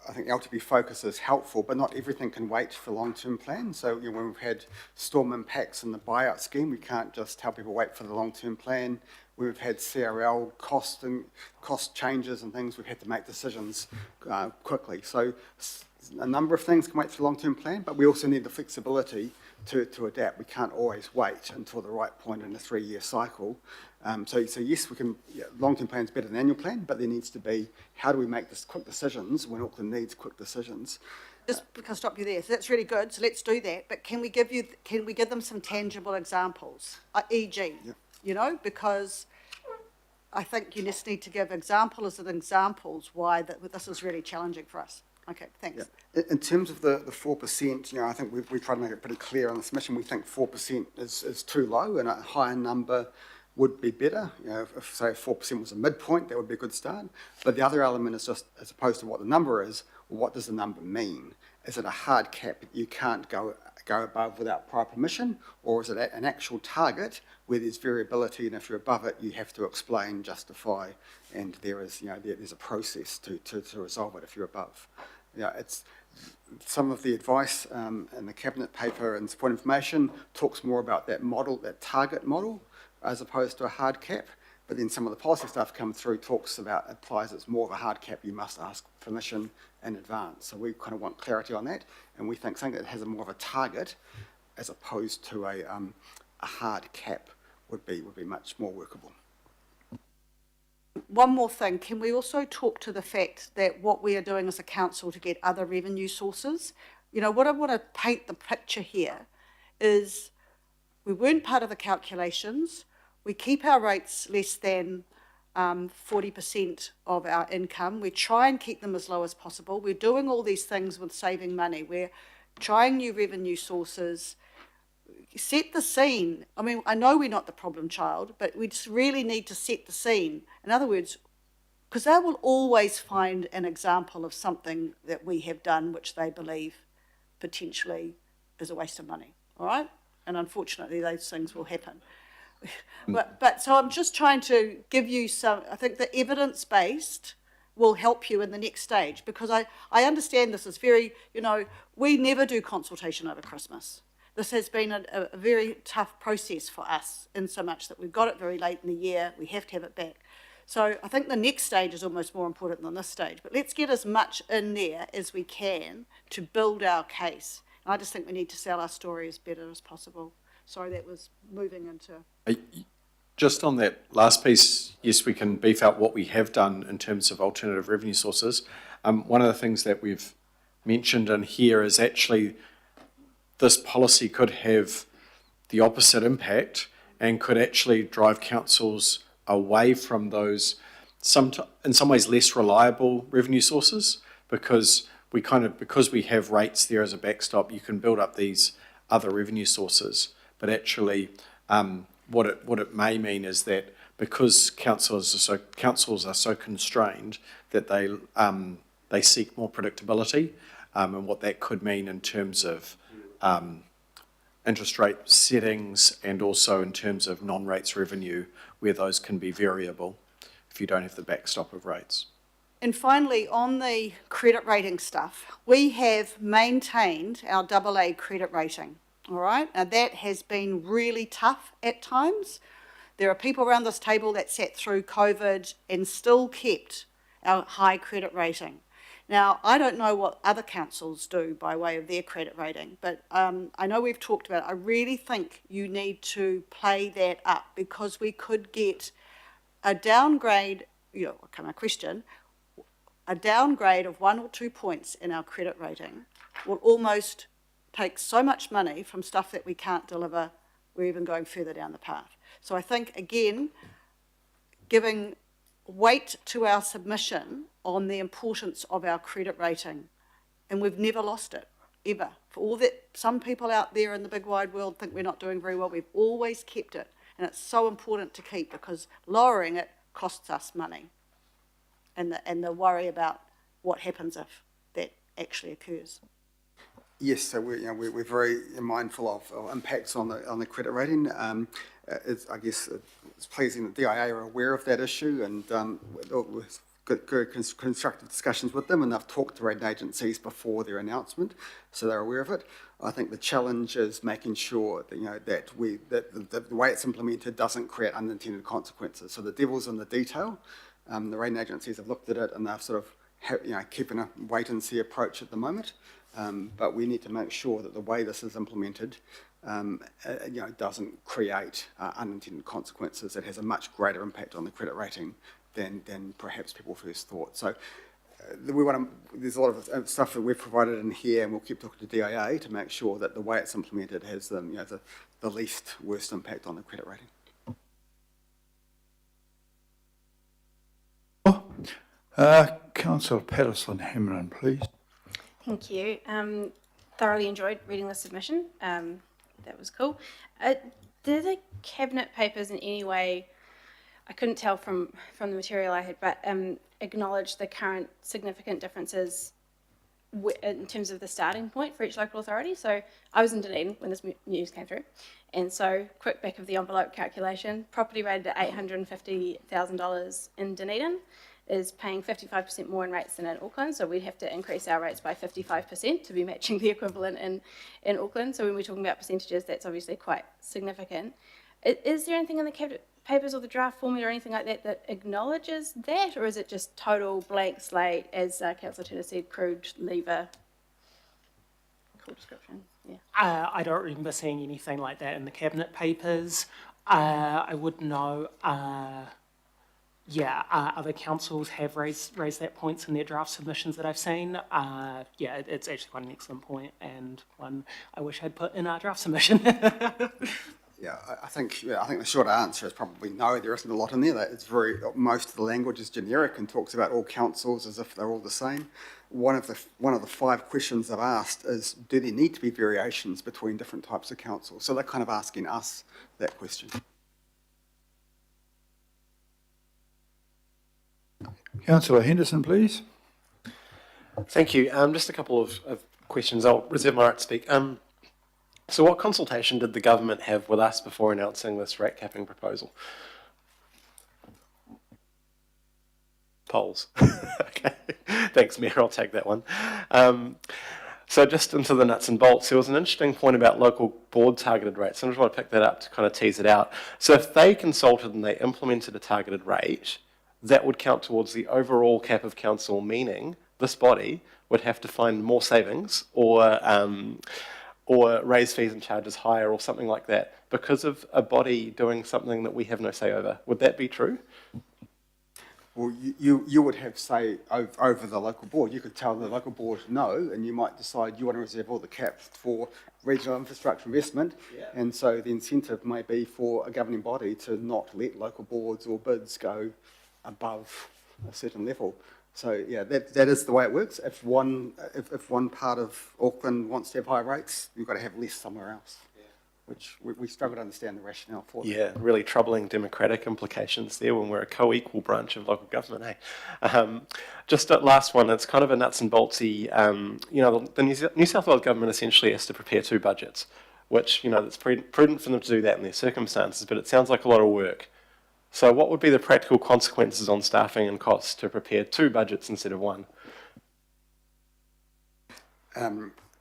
S2: I think LTP focus is helpful, but not everything can wait for long-term plans. So, you know, when we've had storm impacts in the buyout scheme, we can't just tell people wait for the long-term plan. We've had CRL cost changes and things. We've had to make decisions quickly. So a number of things can wait for the long-term plan, but we also need the flexibility to adapt. We can't always wait until the right point in a 3-year cycle. So yes, we can. Yeah, long-term plan is better than annual plan, but there needs to be, how do we make this quick decisions when Auckland needs quick decisions?
S10: Just because I stop you there, so that's really good. So let's do that. But can we give them some tangible examples, e.g., you know, because I think you just need to give examples why this is really challenging for us. Okay, thanks.
S2: Yeah. In terms of the 4%, you know, I think we tried to make it pretty clear on the submission. We think 4% is too low, and a higher number would be better. You know, if say 4% was a midpoint, that would be a good start. But the other element is just, as opposed to what the number is, well, what does the number mean? Is it a hard cap? You can't go go above without prior permission, or is it an actual target where there's variability, and if you're above it, you have to explain, justify, and there is, there's a process to resolve it if you're above. It's some of the advice in the cabinet paper and support information talks more about that model, that target model, as opposed to a hard cap. But then some of the policy stuff comes through, applies it's more of a hard cap, you must ask permission in advance. So we kind of want clarity on that, and we think something that has more of a target as opposed to a hard cap would be much more workable.
S10: One more thing, can we also talk to the fact that what we are doing as a council to get other revenue sources? What I want to paint the picture here is we weren't part of the calculations. We keep our rates less than 40% of our income. We try and keep them as low as possible. We're doing all these things with saving money. We're trying new revenue sources. Set the scene. I mean, I know we're not the problem child, but we just really need to set the scene. In other words, because they will always find an example of something that we have done which they believe potentially is a waste of money, all right? And unfortunately, those things will happen. But so I'm just trying to give you some, I think the evidence-based will help you in the next stage, because I understand this is very, we never do consultation over Christmas. This has been a very tough process for us in so much that we've got it very late in the year, we have to have it back. So I think the next stage is almost more important than this stage, but let's get as much in there as we can to build our case. And I just think we need to sell our story as better as possible. Sorry, that was moving into...
S11: Just on that last piece, yes, we can beef out what we have done in terms of alternative revenue sources. One of the things that we've mentioned in here is actually this policy could have the opposite impact and could actually drive councils away from those, in some ways, less reliable revenue sources, because we have rates there as a backstop, you can build up these other revenue sources. But actually, what it may mean is that because councils are so constrained that they seek more predictability, and what that could mean in terms of interest rate settings and also in terms of non-rates revenue, where those can be variable if you don't have the backstop of rates.
S10: And finally, on the credit rating stuff, we have maintained our AA credit rating, all right? Now, that has been really tough at times. There are people around this table that sat through COVID and still kept our high credit rating. Now, I don't know what other councils do by way of their credit rating, but I know we've talked about it. I really think you need to play that up, because we could get a downgrade, my question, a downgrade of 1 or 2 points in our credit rating will almost take so much money from stuff that we can't deliver. We're even going further down the path. So I think, again, giving weight to our submission on the importance of our credit rating, and we've never lost it, ever. For all that some people out there in the big wide world think we're not doing very well, we've always kept it, and it's so important to keep, because lowering it costs us money, and the worry about what happens if that actually occurs.
S2: Yes, so we're very mindful of impacts on the credit rating. I guess it's pleasing that DIA are aware of that issue, and with good constructive discussions with them, and they've talked to rating agencies before their announcement, so they're aware of it. I think the challenge is making sure that that the way it's implemented doesn't create unintended consequences. So the devil's in the detail. The rating agencies have looked at it, and they've sort of keeping a wait and see approach at the moment. But we need to make sure that the way this is implemented, doesn't create unintended consequences. It has a much greater impact on the credit rating than perhaps people first thought. So there's a lot of stuff that we've provided in here, and we'll keep talking to DIA to make sure that the way it's implemented has the least worst impact on the credit rating.
S1: Councillor Patterson-Hamlin, please.
S12: Thank you. Thoroughly enjoyed reading the submission. That was cool. Did the cabinet papers in any way, I couldn't tell from the material I had, but acknowledge the current significant differences in terms of the starting point for each local authority. So I was in Dunedin when this news came through, and so quick back of the envelope calculation, property rated at $850,000 in Dunedin is paying 55% more in rates than in Auckland, so we'd have to increase our rates by 55% to be matching the equivalent in Auckland. So when we're talking about percentages, that's obviously quite significant. Is there anything in the cabinet papers or the draft formula or anything like that that acknowledges that, or is it just total blank slate, as Councillor Turner said, crude lever? Cool description, yeah.
S3: I don't remember seeing anything like that in the cabinet papers. I would know, other councils have raised that points in their draft submissions that I've seen. It's actually quite an excellent point, and one I wish I'd put in our draft submission.
S2: Yeah, I think the short answer is probably no. There isn't a lot in there. Most of the language is generic and talks about all councils as if they're all the same. One of the 5 questions I've asked is, do there need to be variations between different types of councils? So they're kind of asking us that question.
S1: Councillor Henderson, please.
S13: Thank you. Just a couple of questions. I'll reserve my right to speak. So what consultation did the government have with us before announcing this rate capping proposal? Polls. Okay. Thanks, Mayor. I'll take that one. So just into the nuts and bolts, there was an interesting point about local board targeted rates. I just want to pick that up to kind of tease it out. So if they consulted and they implemented a targeted rate, that would count towards the overall cap of council, meaning this body would have to find more savings or raise fees and charges higher or something like that because of a body doing something that we have no say over. Would that be true?
S2: Well, you would have say over the local board. You could tell the local board no, and you might decide you want to reserve all the cap for regional infrastructure investment, and so the incentive may be for a governing body to not let local boards or bids go above a certain level. So yeah, that is the way it works. If one part of Auckland wants to have higher rates, you've got to have less somewhere else. Which we struggle to understand the rationale for.
S13: Yeah, really troubling democratic implications there when we're a co-equal branch of local government, eh? Just a last one, it's kind of a nuts and boltsy, the New South Wales government essentially has to prepare 2 budgets, which, it's prudent for them to do that in their circumstances, but it sounds like a lot of work. So what would be the practical consequences on staffing and costs to prepare 2 budgets instead of 1?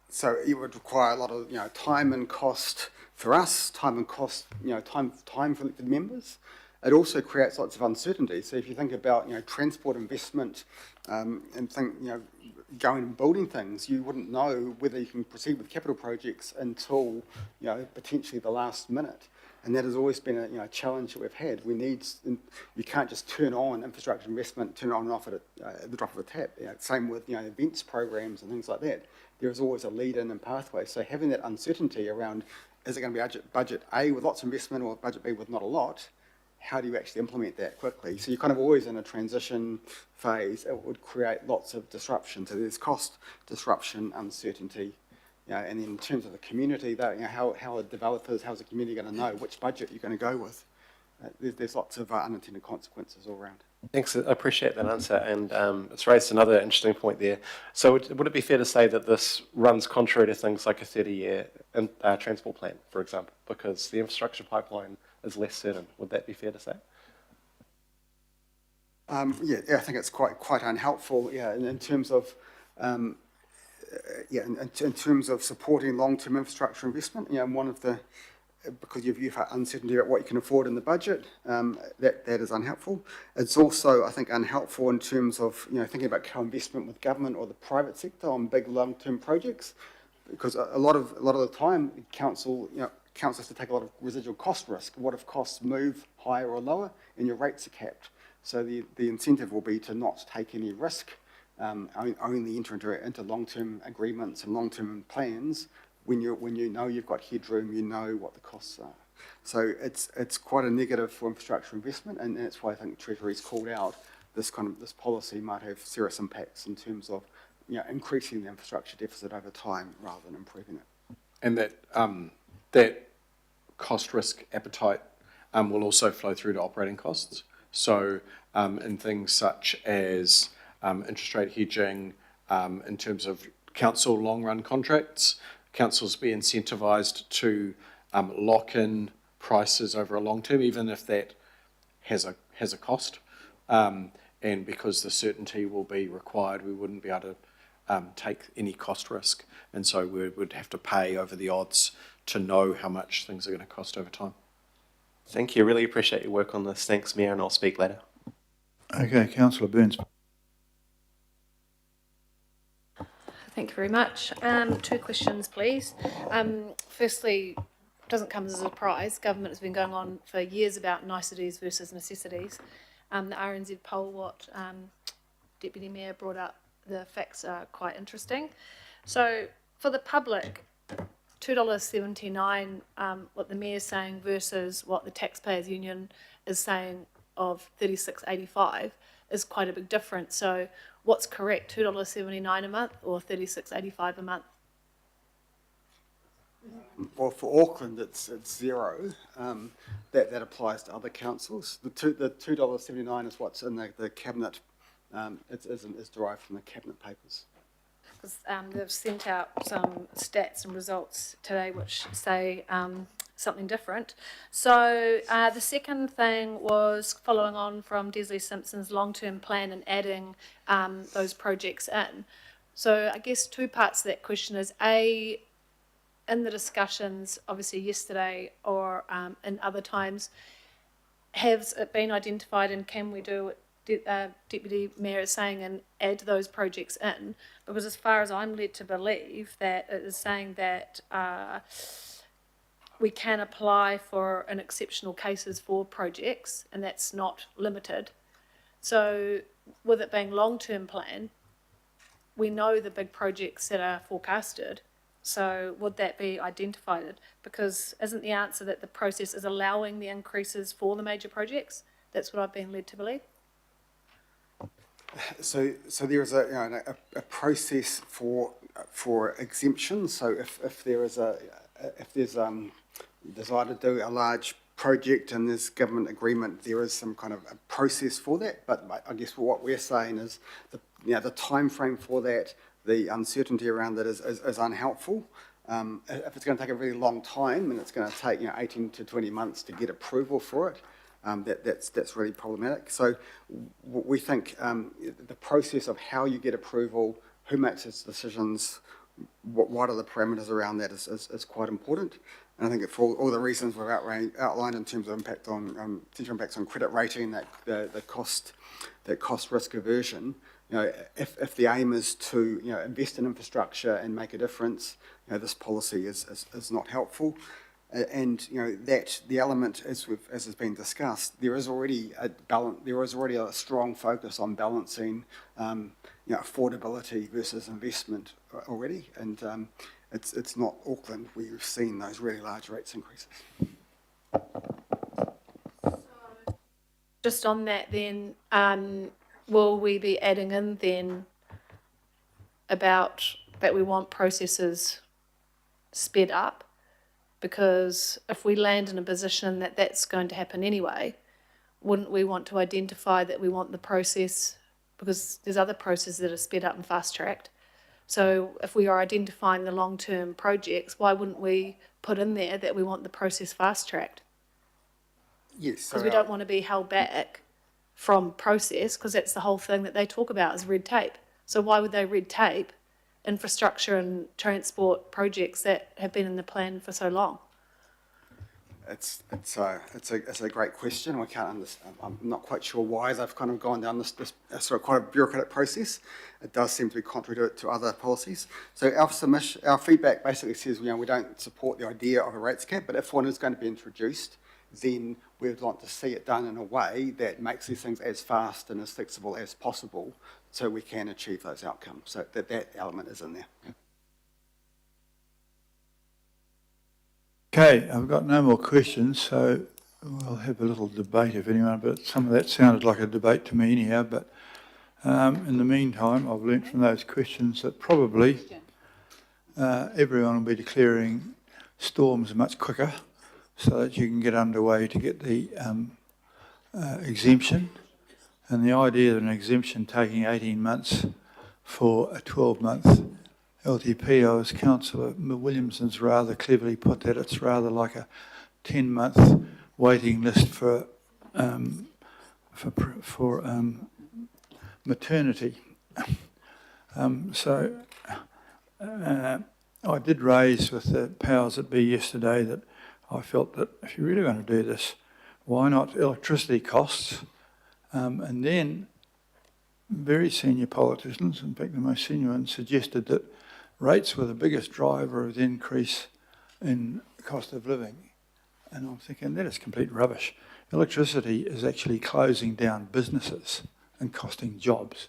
S2: So it would require a lot of time and cost for us, time and cost, time for elected members. It also creates lots of uncertainty. So if you think about transport investment and think going and building things, you wouldn't know whether you can proceed with capital projects until potentially the last minute. And that has always been a challenge that we've had. You can't just turn on infrastructure investment, turn it on and off at the drop of a tap. Same with events programs and things like that. There is always a lead-in and pathway. So having that uncertainty around, is it going to be budget A with lots of investment or budget B with not a lot? How do you actually implement that quickly? So you're kind of always in a transition phase. It would create lots of disruption. So there's cost, disruption, uncertainty. And in terms of the community, how are developers, how's the community going to know which budget you're going to go with? There's lots of unintended consequences all around.
S13: Thanks, I appreciate that answer, and it's raised another interesting point there. So would it be fair to say that this runs contrary to things like a 30-year transport plan, for example, because the infrastructure pipeline is less certain? Would that be fair to say?
S2: I think it's quite unhelpful. In terms of in terms of supporting long-term infrastructure investment. One of the because you've had uncertainty about what you can afford in the budget, that is unhelpful. It's also, I think, unhelpful in terms of thinking about co-investment with government or the private sector on big long-term projects, because a lot of the time, council has to take a lot of residual cost risk. What if costs move higher or lower and your rates are capped? So the incentive will be to not take any risk, only enter into long-term agreements and long-term plans when you know you've got headroom, you know what the costs are. So it's quite a negative for infrastructure investment, and that's why I think Treasury's called out this policy might have serious impacts in terms of increasing the infrastructure deficit over time rather than improving it.
S11: And that cost risk appetite will also flow through to operating costs. So in things such as interest rate hedging, in terms of council long-run contracts. Councils be incentivised to lock in prices over a long term, even if that has a cost. And because the certainty will be required, we wouldn't be able to take any cost risk. And so we would have to pay over the odds to know how much things are going to cost over time.
S13: Thank you. Really appreciate your work on this. Thanks, Mayor, and I'll speak later.
S1: Okay, Councillor Burns.
S14: Thank you very much. Two questions, please. Firstly, doesn't come as a surprise. Government has been going on for years about niceties versus necessities. The RNZ poll, what Deputy Mayor brought up, the facts are quite interesting. So for the public, $2.79, what the Mayor's saying versus what the Taxpayers Union is saying of $36.85 is quite a big difference. So what's correct, $2.79 a month or $36.85 a month?
S2: Well, for Auckland, it's zero. That applies to other councils. The $2.79 is what's in the cabinet. Is derived from the cabinet papers.
S14: Because they've sent out some stats and results today which say something different. So the second thing was following on from Desley Simpson's long-term plan and adding those projects in. So I guess two parts to that question is, A, in the discussions, obviously yesterday or in other times, has it been identified and can we do what Deputy Mayor is saying and add those projects in? Because as far as I'm led to believe, that it is saying that we can apply for an exceptional cases for projects and that's not limited. So with it being long-term plan, we know the big projects that are forecasted. So would that be identified? Because isn't the answer that the process is allowing the increases for the major projects? That's what I've been led to believe.
S2: So there is a process for exemption. So if there's desire to do a large project and there's government agreement, there is some kind of a process for that. But I guess what we're saying is the time frame for that, the uncertainty around that is unhelpful. If it's going to take a really long time and it's going to take 18 to 20 months to get approval for it, that's really problematic. So we think the process of how you get approval, who makes its decisions, what are the parameters around that is quite important. And I think for all the reasons we've outlined in terms of impact on potential impacts on credit rating, that cost risk aversion. If the aim is to invest in infrastructure and make a difference, this policy is not helpful. And that the element, as has been discussed, there is already a strong focus on balancing affordability versus investment already, and it's not Auckland where you've seen those really large rates increases.
S14: Just on that then, will we be adding in then about that we want processes sped up? Because if we land in a position that that's going to happen anyway, wouldn't we want to identify that we want the process, because there's other processes that are sped up and fast-tracked. So if we are identifying the long-term projects, why wouldn't we put in there that we want the process fast-tracked?
S2: Yes.
S14: Because we don't want to be held back from process, because that's the whole thing that they talk about is red tape. So why would they red tape infrastructure and transport projects that have been in the plan for so long?
S2: It's a great question. We can't understand. I'm not quite sure why they've kind of gone down this sort of quite a bureaucratic process. It does seem to be contrary to other policies. So our feedback basically says we don't support the idea of a rates cap, but if one is going to be introduced, then we would like to see it done in a way that makes these things as fast and as flexible as possible, so we can achieve those outcomes. So that element is in there. Yeah.
S1: Okay, I've got no more questions, so we'll have a little debate if anyone, but some of that sounded like a debate to me anyhow. But in the meantime, I've learnt from those questions that probably everyone will be declaring storms much quicker so that you can get underway to get the exemption. And the idea of an exemption taking 18 months for a 12-month LTP, I was Councillor Williamson's rather cleverly put that it's rather like a 10-month waiting list for maternity. I did raise with the powers that be yesterday that I felt that if you're really going to do this, why not electricity costs? And then very senior politicians, in fact the most senior ones, suggested that rates were the biggest driver of the increase in cost of living. And I'm thinking that is complete rubbish. Electricity is actually closing down businesses and costing jobs.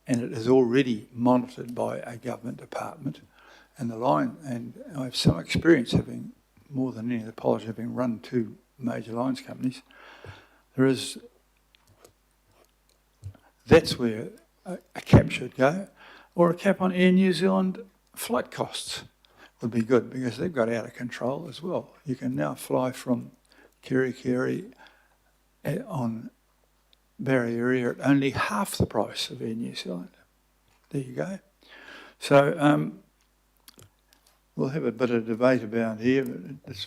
S1: And it is already monitored by a government department. And the line, and I have some experience having, more than any of the politics, having run 2 major lines companies. That's where a cap should go, or a cap on Air New Zealand flight costs would be good, because they've got out of control as well. You can now fly from Kerikeri on Barrier Area at only half the price of Air New Zealand. There you go. So we'll have a bit of debate about here.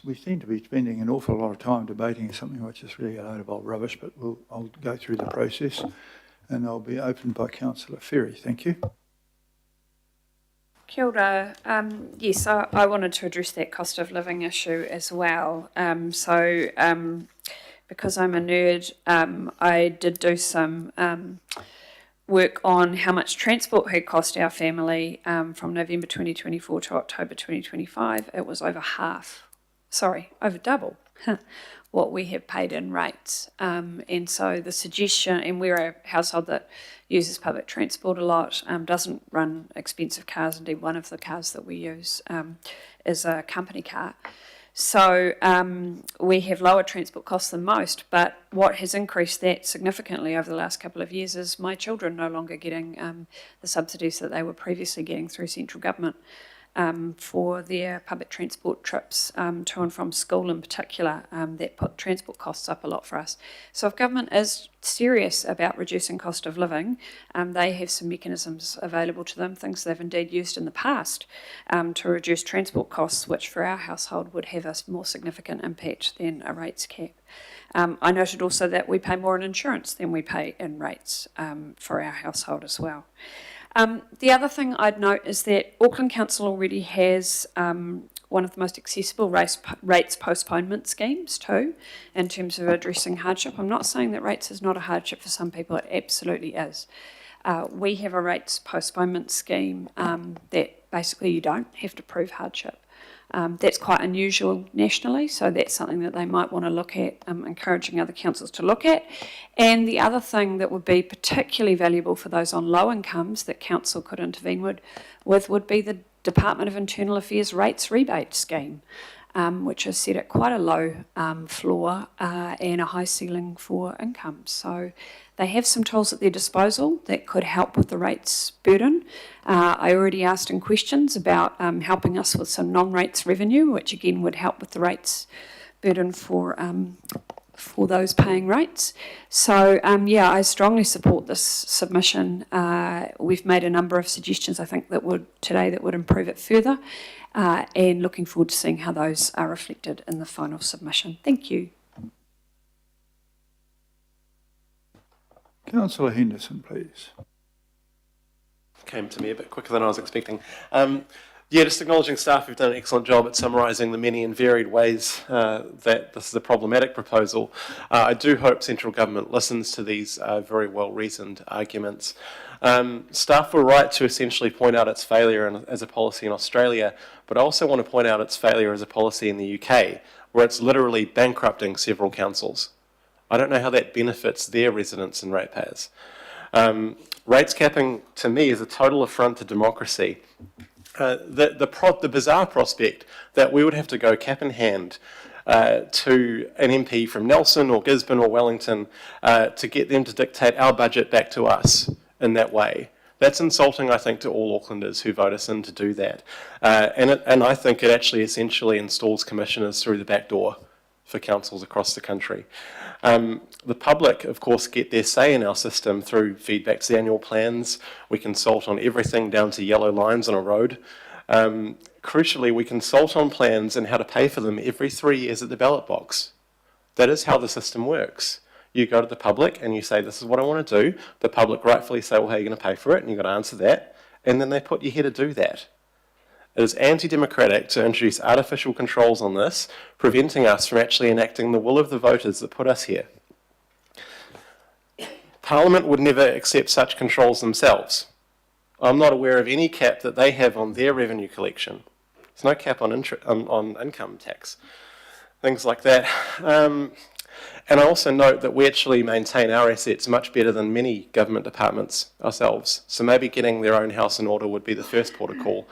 S1: We seem to be spending an awful lot of time debating something which is really a load of old rubbish, but I'll go through the process and I'll be opened by Councillor Ferry. Thank you.
S9: Kia ora. Yes, I wanted to address that cost of living issue as well. Because I'm a nerd, I did do some work on how much transport had cost our family from November 2024 to October 2025. It was over double what we have paid in rates. And so the suggestion, and we're a household that uses public transport a lot, doesn't run expensive cars. Indeed, one of the cars that we use is a company car. So we have lower transport costs than most, but what has increased that significantly over the last couple of years is my children no longer getting the subsidies that they were previously getting through central government for their public transport trips to and from school in particular. That put transport costs up a lot for us. So if government is serious about reducing cost of living, they have some mechanisms available to them, things they've indeed used in the past to reduce transport costs, which for our household would have a more significant impact than a rates cap. I noted also that we pay more in insurance than we pay in rates for our household as well. The other thing I'd note is that Auckland Council already has one of the most accessible rates postponement schemes too, in terms of addressing hardship. I'm not saying that rates is not a hardship for some people, it absolutely is. We have a rates postponement scheme that basically you don't have to prove hardship. That's quite unusual nationally, so that's something that they might want to look at, encouraging other councils to look at. And the other thing that would be particularly valuable for those on low incomes that council could intervene with would be the Department of Internal Affairs rates rebate scheme, which is set at quite a low floor and a high ceiling for incomes. So they have some tools at their disposal that could help with the rates burden. I already asked in questions about helping us with some non-rates revenue, which again would help with the rates burden for those paying rates. So yeah, I strongly support this submission. We've made a number of suggestions, I think, that would improve it further, and looking forward to seeing how those are reflected in the final submission. Thank you.
S1: Councillor Henderson, please.
S13: Came to me a bit quicker than I was expecting. Yeah, just acknowledging staff who've done an excellent job at summarising the many and varied ways that this is a problematic proposal. I do hope central government listens to these very well-reasoned arguments. Staff were right to essentially point out its failure as a policy in Australia, but I also want to point out its failure as a policy in the UK, where it's literally bankrupting several councils. I don't know how that benefits their residents and ratepayers. Rates capping, to me, is a total affront to democracy. The bizarre prospect that we would have to go cap in hand to an MP from Nelson or Gisborne or Wellington to get them to dictate our budget back to us in that way. That's insulting, I think, to all Aucklanders who vote us in to do that. And I think it actually essentially installs commissioners through the back door for councils across the country. The public, of course, get their say in our system through feedback to the annual plans. We consult on everything down to yellow lines on a road. Crucially, we consult on plans and how to pay for them every 3 years at the ballot box. That is how the system works. You go to the public and you say, this is what I want to do. The public rightfully say, well, how are you going to pay for it? And you've got to answer that. And then they put you here to do that. It is anti-democratic to introduce artificial controls on this, preventing us from actually enacting the will of the voters that put us here. Parliament would never accept such controls themselves. I'm not aware of any cap that they have on their revenue collection. There's no cap on income tax, things like that. And I also note that we actually maintain our assets much better than many government departments ourselves. So maybe getting their own house in order would be the first port of call.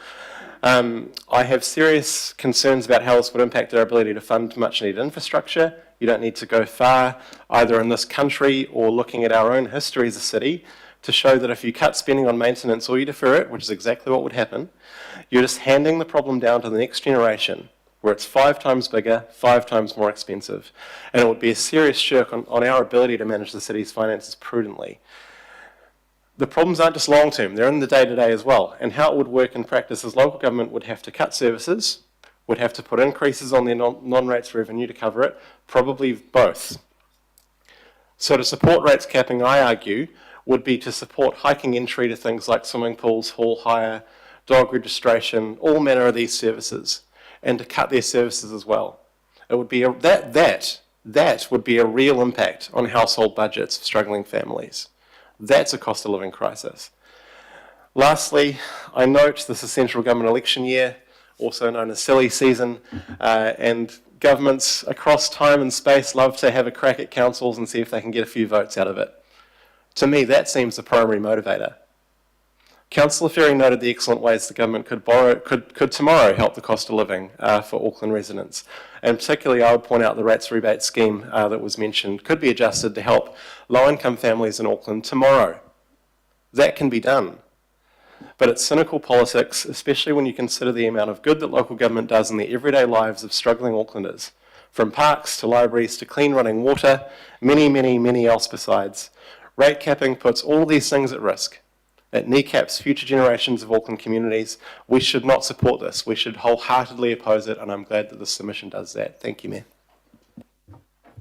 S13: I have serious concerns about how this would impact our ability to fund much needed infrastructure. You don't need to go far, either in this country or looking at our own history as a city, to show that if you cut spending on maintenance or you defer it, which is exactly what would happen, you're just handing the problem down to the next generation, where it's 5 times bigger, 5 times more expensive. And it would be a serious shirk on our ability to manage the city's finances prudently. The problems aren't just long-term, they're in the day-to-day as well. And how it would work in practice is local government would have to cut services, would have to put increases on their non-rates revenue to cover it, probably both. So to support rates capping, I argue, would be to support hiking entry to things like swimming pools, hall hire, dog registration, all manner of these services, and to cut their services as well. It would be that would be a real impact on household budgets of struggling families. That's a cost of living crisis. Lastly, I note this is central government election year, also known as silly season, and governments across time and space love to have a crack at councils and see if they can get a few votes out of it. To me, that seems the primary motivator. Councillor Ferry noted the excellent ways the government could tomorrow help the cost of living for Auckland residents. And particularly, I would point out the rates rebate scheme that was mentioned could be adjusted to help low-income families in Auckland tomorrow. That can be done. But it's cynical politics, especially when you consider the amount of good that local government does in the everyday lives of struggling Aucklanders. From parks to libraries to clean running water, many else besides. Rate capping puts all these things at risk. It kneecaps future generations of Auckland communities. We should not support this. We should wholeheartedly oppose it, and I'm glad that this submission does that. Thank you, Mayor.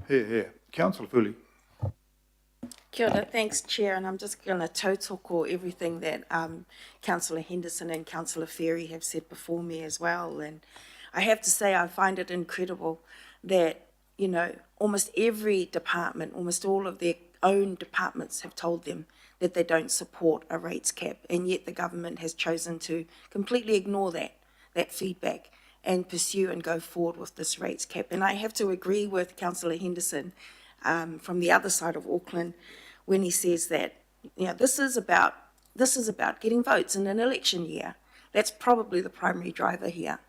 S1: Here. Councillor Fully.
S7: Kia ora, thanks, Chair, and I'm just going to total call everything that Councillor Henderson and Councillor Ferry have said before me as well. And I have to say, I find it incredible that, you know, almost every department, almost all of their own departments have told them that they don't support a rates cap, and yet the government has chosen to completely ignore that feedback and pursue and go forward with this rates cap. And I have to agree with Councillor Henderson from the other side of Auckland when he says that, you know, this is about getting votes in an election year. That's probably the primary driver here.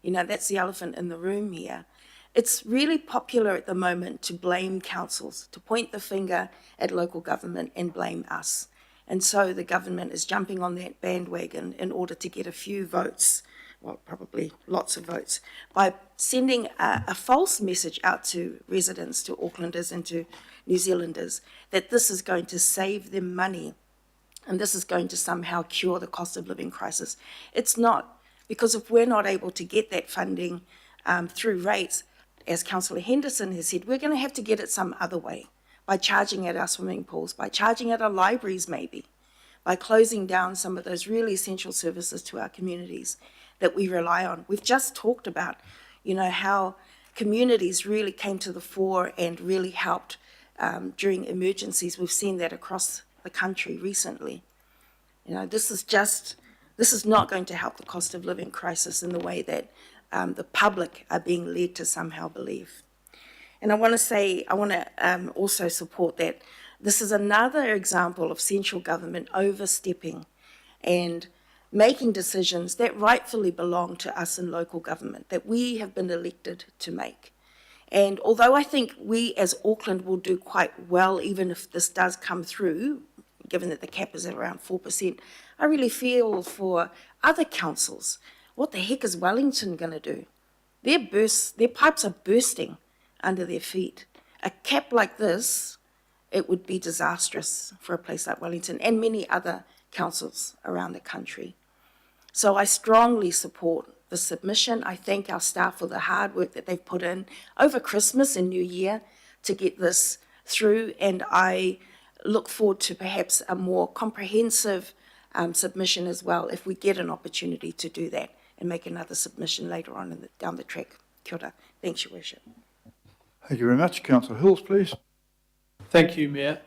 S7: You know, that's the elephant in the room here. It's really popular at the moment to blame councils, to point the finger at local government and blame us. And so the government is jumping on that bandwagon in order to get a few votes, well, probably lots of votes, by sending a false message out to residents, to Aucklanders and to New Zealanders, that this is going to save them money and this is going to somehow cure the cost of living crisis. It's not, because if we're not able to get that funding through rates, as Councillor Henderson has said, we're going to have to get it some other way, by charging at our swimming pools, by charging at our libraries maybe, by closing down some of those really essential services to our communities that we rely on. We've just talked about, you know, how communities really came to the fore and really helped during emergencies. We've seen that across the country recently. You know, this is not going to help the cost of living crisis in the way that the public are being led to somehow believe. And I want to also support that this is another example of central government overstepping and making decisions that rightfully belong to us in local government, that we have been elected to make. And although I think we as Auckland will do quite well, even if this does come through, given that the cap is at around 4%, I really feel for other councils. What the heck is Wellington going to do? Their pipes are bursting under their feet. A cap like this, it would be disastrous for a place like Wellington and many other councils around the country. So I strongly support the submission. I thank our staff for the hard work that they've put in over Christmas and New Year to get this through, and I look forward to perhaps a more comprehensive submission as well if we get an opportunity to do that and make another submission later on down the track. Kia ora. Thanks, Your Worship.
S1: Thank you very much. Councillor Hills, please.
S6: Thank you, Mayor.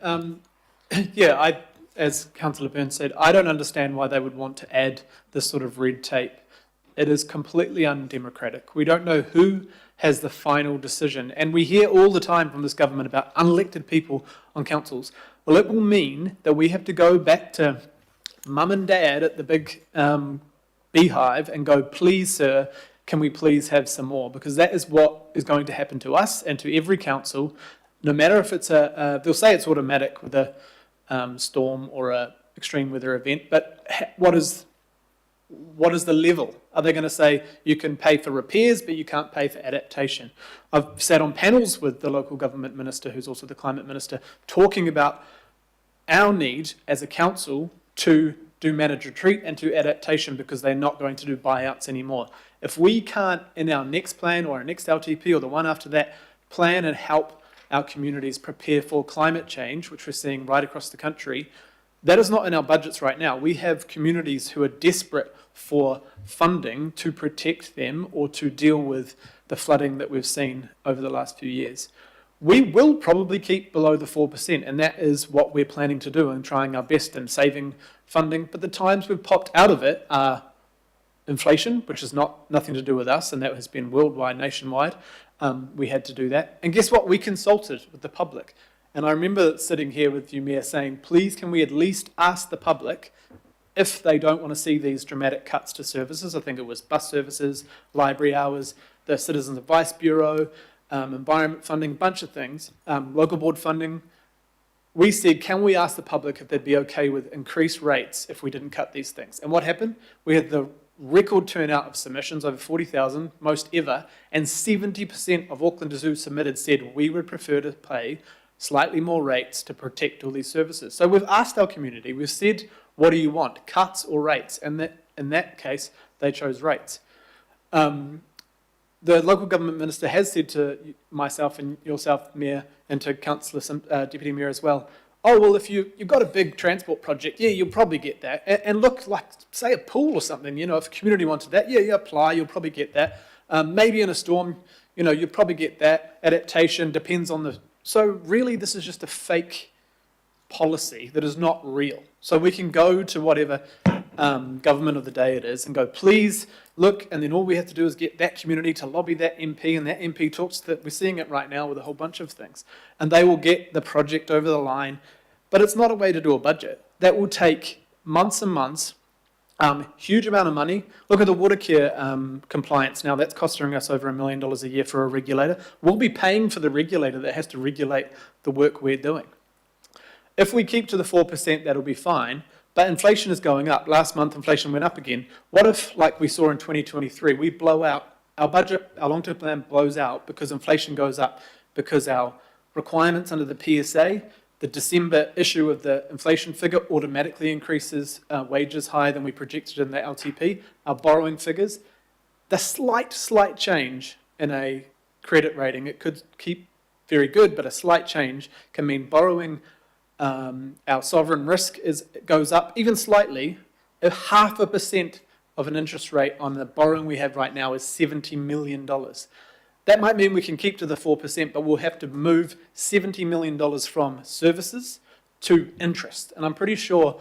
S6: As Councillor Byrne said, I don't understand why they would want to add this sort of red tape. It is completely undemocratic. We don't know who has the final decision. And we hear all the time from this government about unelected people on councils. Well, it will mean that we have to go back to mum and dad at the big beehive and go, please, sir, can we please have some more? Because that is what is going to happen to us and to every council, no matter if it's they'll say it's automatic with a storm or a extreme weather event, but what is the level? Are they going to say you can pay for repairs, but you can't pay for adaptation? I've sat on panels with the local government minister, who's also the climate minister, talking about our need as a council to do managed retreat and to adaptation because they're not going to do buyouts anymore. If we can't, in our next plan or our next LTP or the one after that, plan and help our communities prepare for climate change, which we're seeing right across the country, that is not in our budgets right now. We have communities who are desperate for funding to protect them or to deal with the flooding that we've seen over the last few years. We will probably keep below the 4%, and that is what we're planning to do and trying our best in saving funding. But the times we've popped out of it are inflation, which is nothing to do with us, and that has been worldwide, nationwide. We had to do that. And guess what? We consulted with the public. And I remember sitting here with you, Mayor, saying, please, can we at least ask the public if they don't want to see these dramatic cuts to services? I think it was bus services, library hours, the Citizens Advice Bureau, environment funding, a bunch of things, local board funding. We said, can we ask the public if they'd be okay with increased rates if we didn't cut these things? And what happened? We had the record turnout of submissions, over 40,000, most ever, and 70% of Aucklanders who submitted said we would prefer to pay slightly more rates to protect all these services. So we've asked our community, we've said, what do you want, cuts or rates? And in that case, they chose rates. The local government minister has said to myself and yourself, Mayor, and to Councillor Deputy Mayor as well, oh, well, if you've got a big transport project, yeah, you'll probably get that. And look, like, say a pool or something, if a community wanted that, yeah, you apply, you'll probably get that. Maybe in a storm, you'll probably get that. Adaptation depends on the... So really, this is just a fake policy that is not real. So we can go to whatever government of the day it is and go, please, look, and then all we have to do is get that community to lobby that MP, and that MP talks that we're seeing it right now with a whole bunch of things. And they will get the project over the line. But it's not a way to do a budget. That will take months and months, huge amount of money. Look at the water care compliance now. That's costing us over $1 million a year for a regulator. We'll be paying for the regulator that has to regulate the work we're doing. If we keep to the 4%, that'll be fine. But inflation is going up. Last month, inflation went up again. What if, like we saw in 2023, we blow out, our budget, our long-term plan blows out because inflation goes up, because our requirements under the PSA, the December issue of the inflation figure automatically increases wages higher than we projected in the LTP. Our borrowing figures, the slight change in a credit rating, it could keep very good, but a slight change can mean borrowing, our sovereign risk goes up even slightly. If 0.5% of an interest rate on the borrowing we have right now is $70 million. That might mean we can keep to the 4%, but we'll have to move $70 million from services to interest. And I'm pretty sure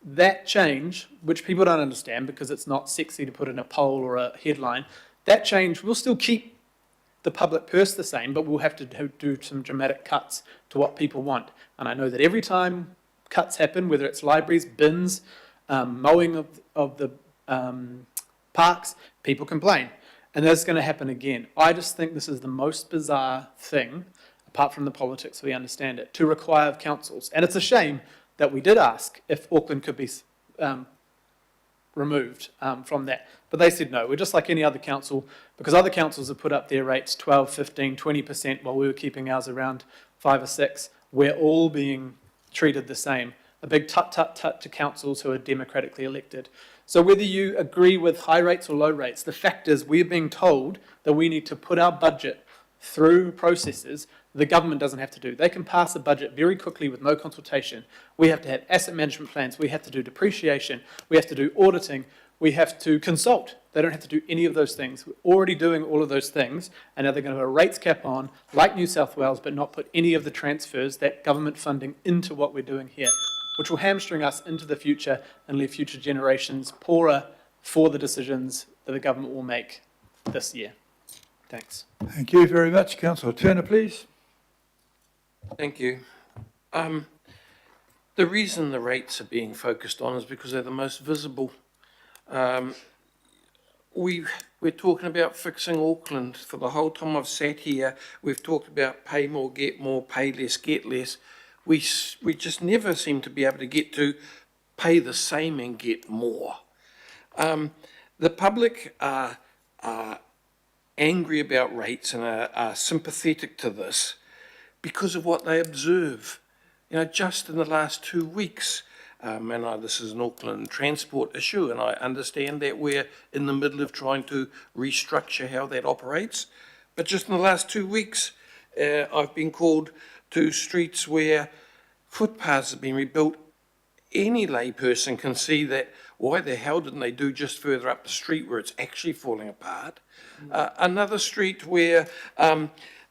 S6: that change, which people don't understand because it's not sexy to put in a poll or a headline, that change will still keep the public purse the same, but we'll have to do some dramatic cuts to what people want. And I know that every time cuts happen, whether it's libraries, bins, mowing of the parks, people complain. And that's going to happen again. I just think this is the most bizarre thing, apart from the politics, we understand it, to require of councils. And it's a shame that we did ask if Auckland could be removed from that. But they said no, we're just like any other council, because other councils have put up their rates 12, 15, 20%, while we were keeping ours around 5 or 6. We're all being treated the same. a big tut-tut-tut to councils who are democratically elected. So whether you agree with high rates or low rates, the fact is we're being told that we need to put our budget through processes the government doesn't have to do. They can pass a budget very quickly with no consultation. We have to have asset management plans, we have to do depreciation, we have to do auditing, we have to consult. They don't have to do any of those things. We're already doing all of those things, and now they're going to have a rates cap on, like New South Wales, but not put any of the transfers, that government funding, into what we're doing here, which will hamstring us into the future and leave future generations poorer for the decisions that the government will make this year. Thanks.
S1: Thank you very much. Councillor Turner, please.
S8: Thank you. The reason the rates are being focused on is because they're the most visible. We're talking about fixing Auckland. For the whole time I've sat here, we've talked about pay more, pay less, get less. We just never seem to be able to get to pay the same and get more. The public are angry about rates and are sympathetic to this because of what they observe. You know, just in the last 2 weeks, this is an Auckland transport issue, and I understand that we're in the middle of trying to restructure how that operates. But just in the last 2 weeks, I've been called to streets where footpaths have been rebuilt. Any layperson can see that. Why the hell didn't they do just further up the street where it's actually falling apart? Another street where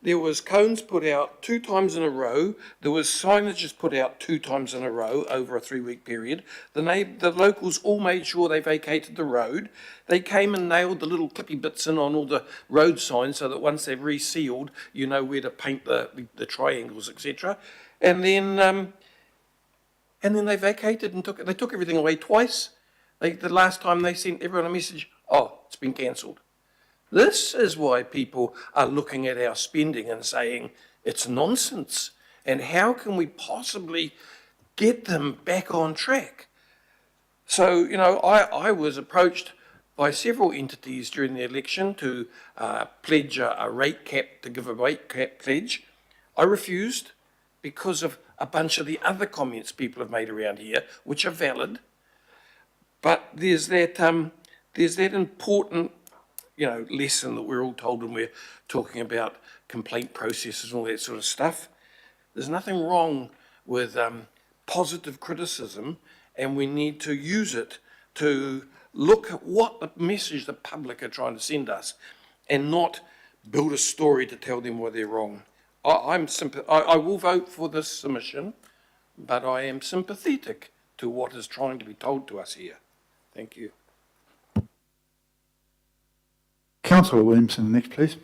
S8: there was cones put out 2 times in a row. There was signages put out 2 times in a row over a 3-week period. The locals all made sure they vacated the road. They came and nailed the little clippy bits in on all the road signs so that once they've resealed, you know where to paint the triangles, etc. And then they vacated and they took everything away twice. The last time they sent everyone a message, oh, it's been cancelled. This is why people are looking at our spending and saying it's nonsense. And how can we possibly get them back on track? So, you know, I was approached by several entities during the election to pledge a rate cap, to give a rate cap pledge. I refused because of a bunch of the other comments people have made around here, which are valid. But there's that important, you know, lesson that we're all told when we're talking about complaint processes and all that sort of stuff. There's nothing wrong with positive criticism, and we need to use it to look at what the message the public are trying to send us and not build a story to tell them why they're wrong. I will vote for this submission, but I am sympathetic to what is trying to be told to us here. Thank you.
S1: Councillor Williamson, next, please.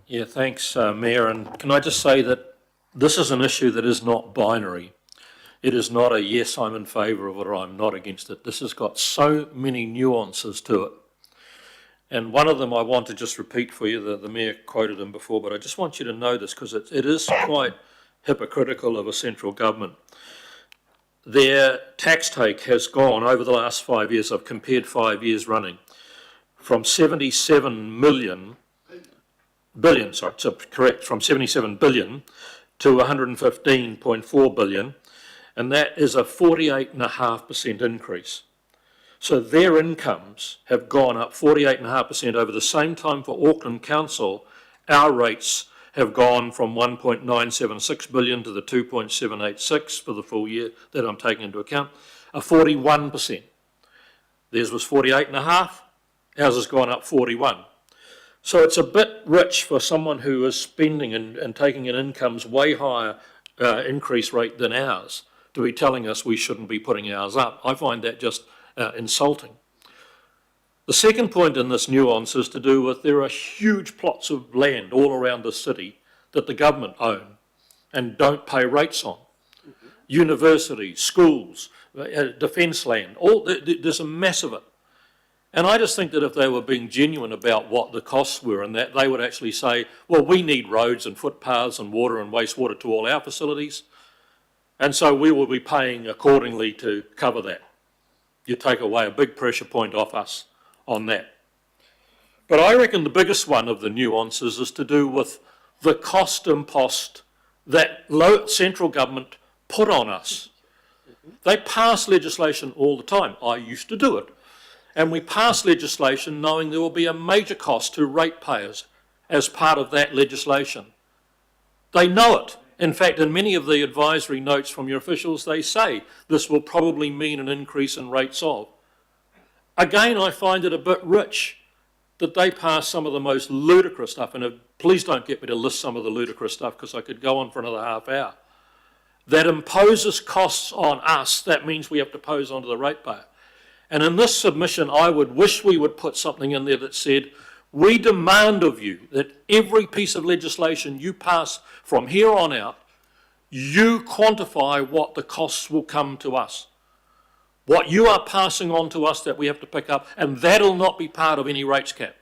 S15: Yeah, thanks, Mayor. And can I just say that this is an issue that is not binary. It is not a yes, I'm in favour of it, or I'm not against it. This has got so many nuances to it. And one of them I want to just repeat for you, the Mayor quoted him before, but I just want you to know this because it is quite hypocritical of a central government. Their tax take has gone over the last 5 years, I've compared 5 years running, from 77 billion to 115.4 billion, and that is a 48.5% increase. So their incomes have gone up 48.5% over the same time. For Auckland Council, our rates have gone from 1.976 billion to the 2.786 for the full year that I'm taking into account, a 41%. Theirs was 48.5, ours has gone up 41. So it's a bit rich for someone who is spending and taking an income's way higher increase rate than ours to be telling us we shouldn't be putting ours up. I find that just insulting. The second point in this nuance is to do with there are huge plots of land all around the city that the government own and don't pay rates on. Universities, schools, defence land, there's a mass of it. And I just think that if they were being genuine about what the costs were and that, they would actually say, well, we need roads and footpaths and water and wastewater to all our facilities, and so we will be paying accordingly to cover that. You take away a big pressure point off us on that. But I reckon the biggest one of the nuances is to do with the cost impost that central government put on us. They pass legislation all the time. I used to do it. And we pass legislation knowing there will be a major cost to ratepayers as part of that legislation. They know it. In fact, in many of the advisory notes from your officials, they say this will probably mean an increase in rates of. Again, I find it a bit rich that they pass some of the most ludicrous stuff, and please don't get me to list some of the ludicrous stuff because I could go on for another half hour, that imposes costs on us. That means we have to pose onto the ratepayer. And in this submission, I would wish we would put something in there that said, we demand of you that every piece of legislation you pass from here on out, you quantify what the costs will come to us. What you are passing on to us that we have to pick up, and that'll not be part of any rates cap.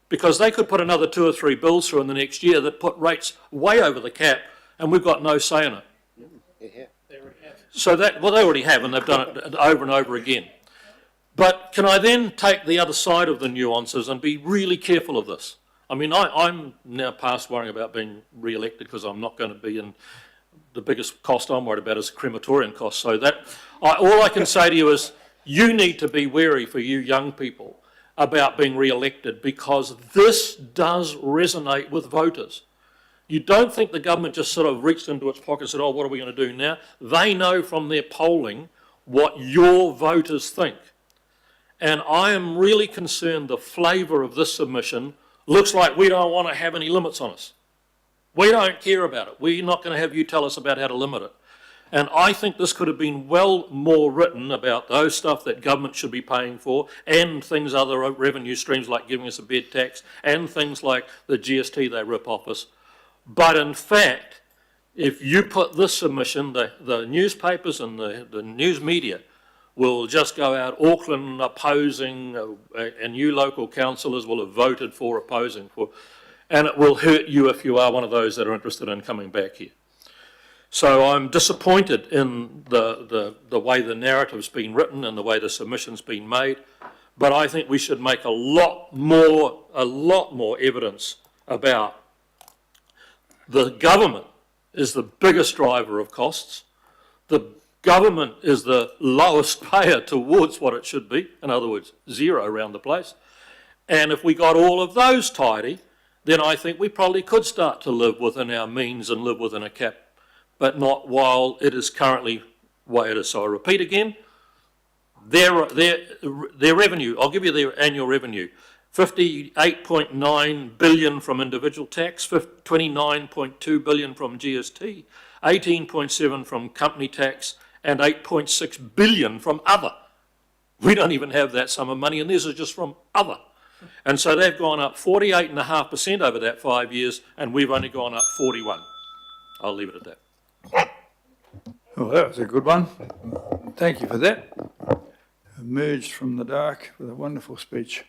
S15: Because they could put another 2 or 3 bills through in the next year that put rates way over the cap, and we've got no say in it. So that, well, they already have, and they've done it over and over again. But can I then take the other side of the nuances and be really careful of this? I mean, I'm now past worrying about being re-elected because I'm not going to be in. The biggest cost I'm worried about is crematorium costs. So that, all I can say to you is you need to be wary for you young people about being re-elected, because this does resonate with voters. You don't think the government just sort of reached into its pocket and said, oh, what are we going to do now? They know from their polling what your voters think. And I am really concerned the flavour of this submission looks like we don't want to have any limits on us. We don't care about it. We're not going to have you tell us about how to limit it. And I think this could have been well more written about those stuff that government should be paying for, and things, other revenue streams like giving us a bed tax, and things like the GST they rip off us. But in fact, if you put this submission, the newspapers and the news media will just go out, Auckland opposing, and you local councillors will have voted for opposing for, and it will hurt you if you are one of those that are interested in coming back here. So I'm disappointed in the way the narrative's been written and the way the submission's been made, but I think we should make a lot more evidence about the government is the biggest driver of costs. The government is the lowest payer towards what it should be, in other words, zero around the place. And if we got all of those tidy, then I think we probably could start to live within our means and live within a cap, but not while it is currently the way it is. So I repeat again, their revenue, I'll give you their annual revenue, 58.9 billion from individual tax, 29.2 billion from GST, 18.7 from company tax, and 8.6 billion from other. We don't even have that sum of money, and this is just from other. And so they've gone up 48.5% over that 5 years, and we've only gone up 41. I'll leave it at that.
S1: Well, that was a good one. Thank you for that. Emerged from the dark with a wonderful speech.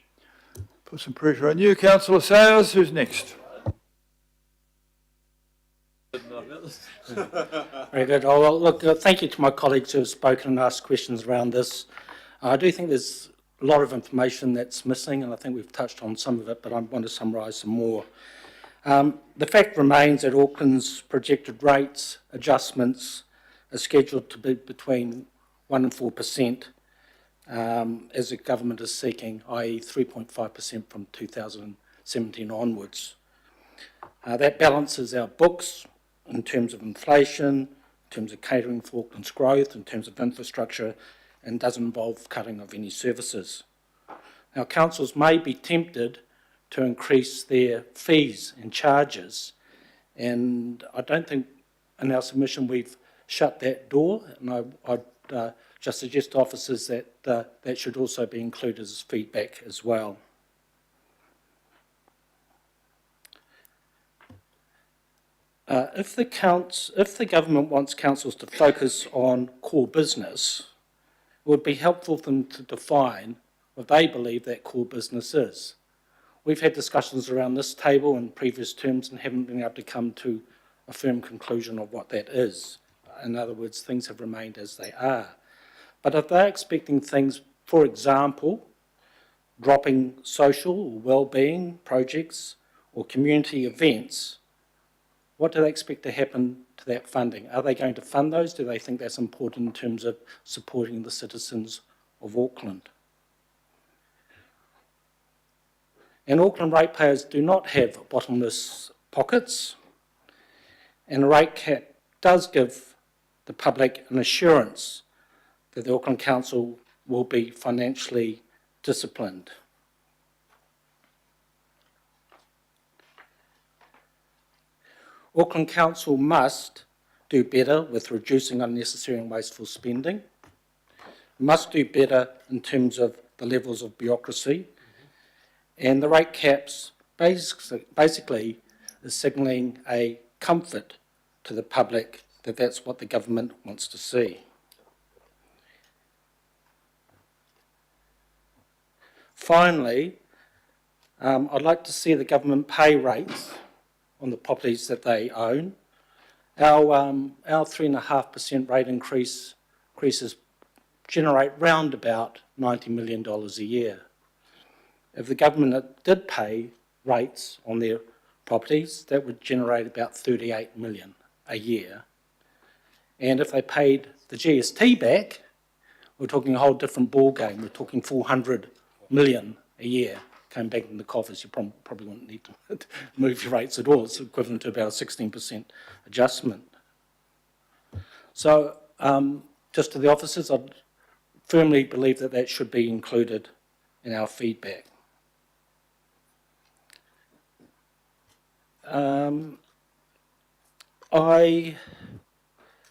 S1: Put some pressure on you, Councillor Sayers. Who's next?
S4: Very good. Oh, well, look, thank you to my colleagues who have spoken and asked questions around this. I do think there's a lot of information that's missing, and I think we've touched on some of it, but I want to summarise some more. The fact remains that Auckland's projected rates adjustments are scheduled to be between 1 and 4%, as the government is seeking, i.e. 3.5% from 2017 onwards. That balances our books in terms of inflation, in terms of catering for Auckland's growth, in terms of infrastructure, and doesn't involve cutting of any services. Now, councils may be tempted to increase their fees and charges, and I don't think in our submission we've shut that door, and I'd just suggest to officers that that should also be included as feedback as well. If the government wants councils to focus on core business, it would be helpful for them to define what they believe that core business is. We've had discussions around this table in previous terms and haven't been able to come to a firm conclusion of what that is. In other words, things have remained as they are. But if they're expecting things, for example, dropping social or well-being projects or community events, what do they expect to happen to to that funding? Are they going to fund those? Do they think that's important in terms of supporting the citizens of Auckland? And Auckland ratepayers do not have bottomless pockets, and a rate cap does give the public an assurance that the Auckland Council will be financially disciplined. Auckland Council must do better with reducing unnecessary and wasteful spending, must do better in terms of the levels of bureaucracy, and the rate caps basically is signalling a comfort to the public that that's what the government wants to see. Finally, I'd like to see the government pay rates on the properties that they own. Our 3.5% rate increases generate round about $90 million a year. If the government did pay rates on their properties, that would generate about $38 million a year. And if they paid the GST back, we're talking a whole different ballgame. We're talking $400 million a year came back in the coffers. You probably wouldn't need to move your rates at all. It's equivalent to about a 16% adjustment. So just to the officers, I firmly believe that that should be included in our feedback. I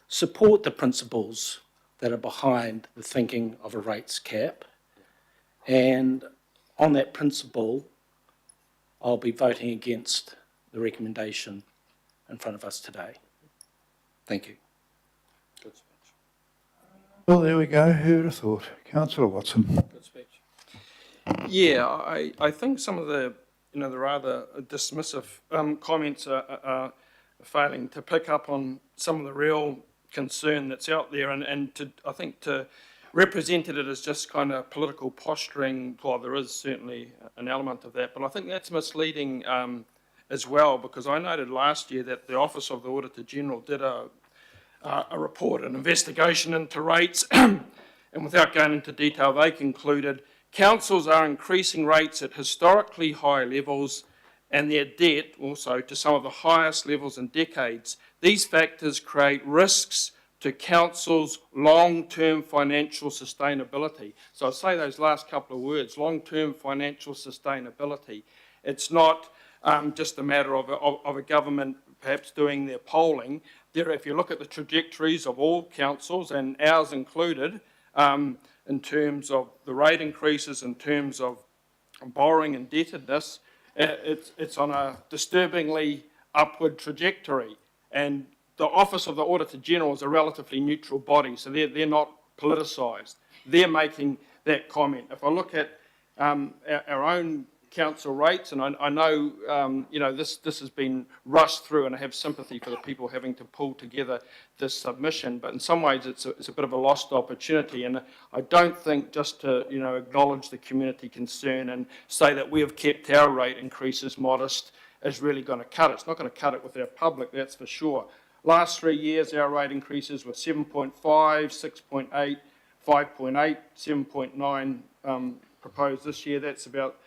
S4: support the principles that are behind the thinking of a rates cap, and on that principle, I'll be voting against the recommendation in front of us today. Thank you.
S5: Good speech.
S1: Well, there we go. Who would have thought? Councillor Watson.
S15: Good speech. Yeah, I think some of the the rather dismissive comments are failing to pick up on some of the real concern that's out there, and I think to represent it as just kind of political posturing. Well, there is certainly an element of that, but I think that's misleading as well, because I noted last year that the Office of the Auditor General did a report, an investigation into rates, and without going into detail, they concluded councils are increasing rates at historically high levels, and their debt also to some of the highest levels in decades. These factors create risks to councils' long-term financial sustainability. So I'll say those last couple of words, long-term financial sustainability. It's not just a matter of a government perhaps doing their polling. If you look at the trajectories of all councils, and ours included, in terms of the rate increases, in terms of borrowing and indebtedness, it's on a disturbingly upward trajectory. And the Office of the Auditor General is a relatively neutral body, so they're not politicised. They're making that comment. If I look at our own council rates, and I know this has been rushed through, and I have sympathy for the people having to pull together this submission, but in some ways it's a bit of a lost opportunity, and I don't think just to acknowledge the community concern and say that we have kept our rate increases modest is really going to cut it. It's not going to cut it with our public, that's for sure. Last 3 years our rate increases were 7.5, 6.8, 5.8, 7.9 proposed this year. That's about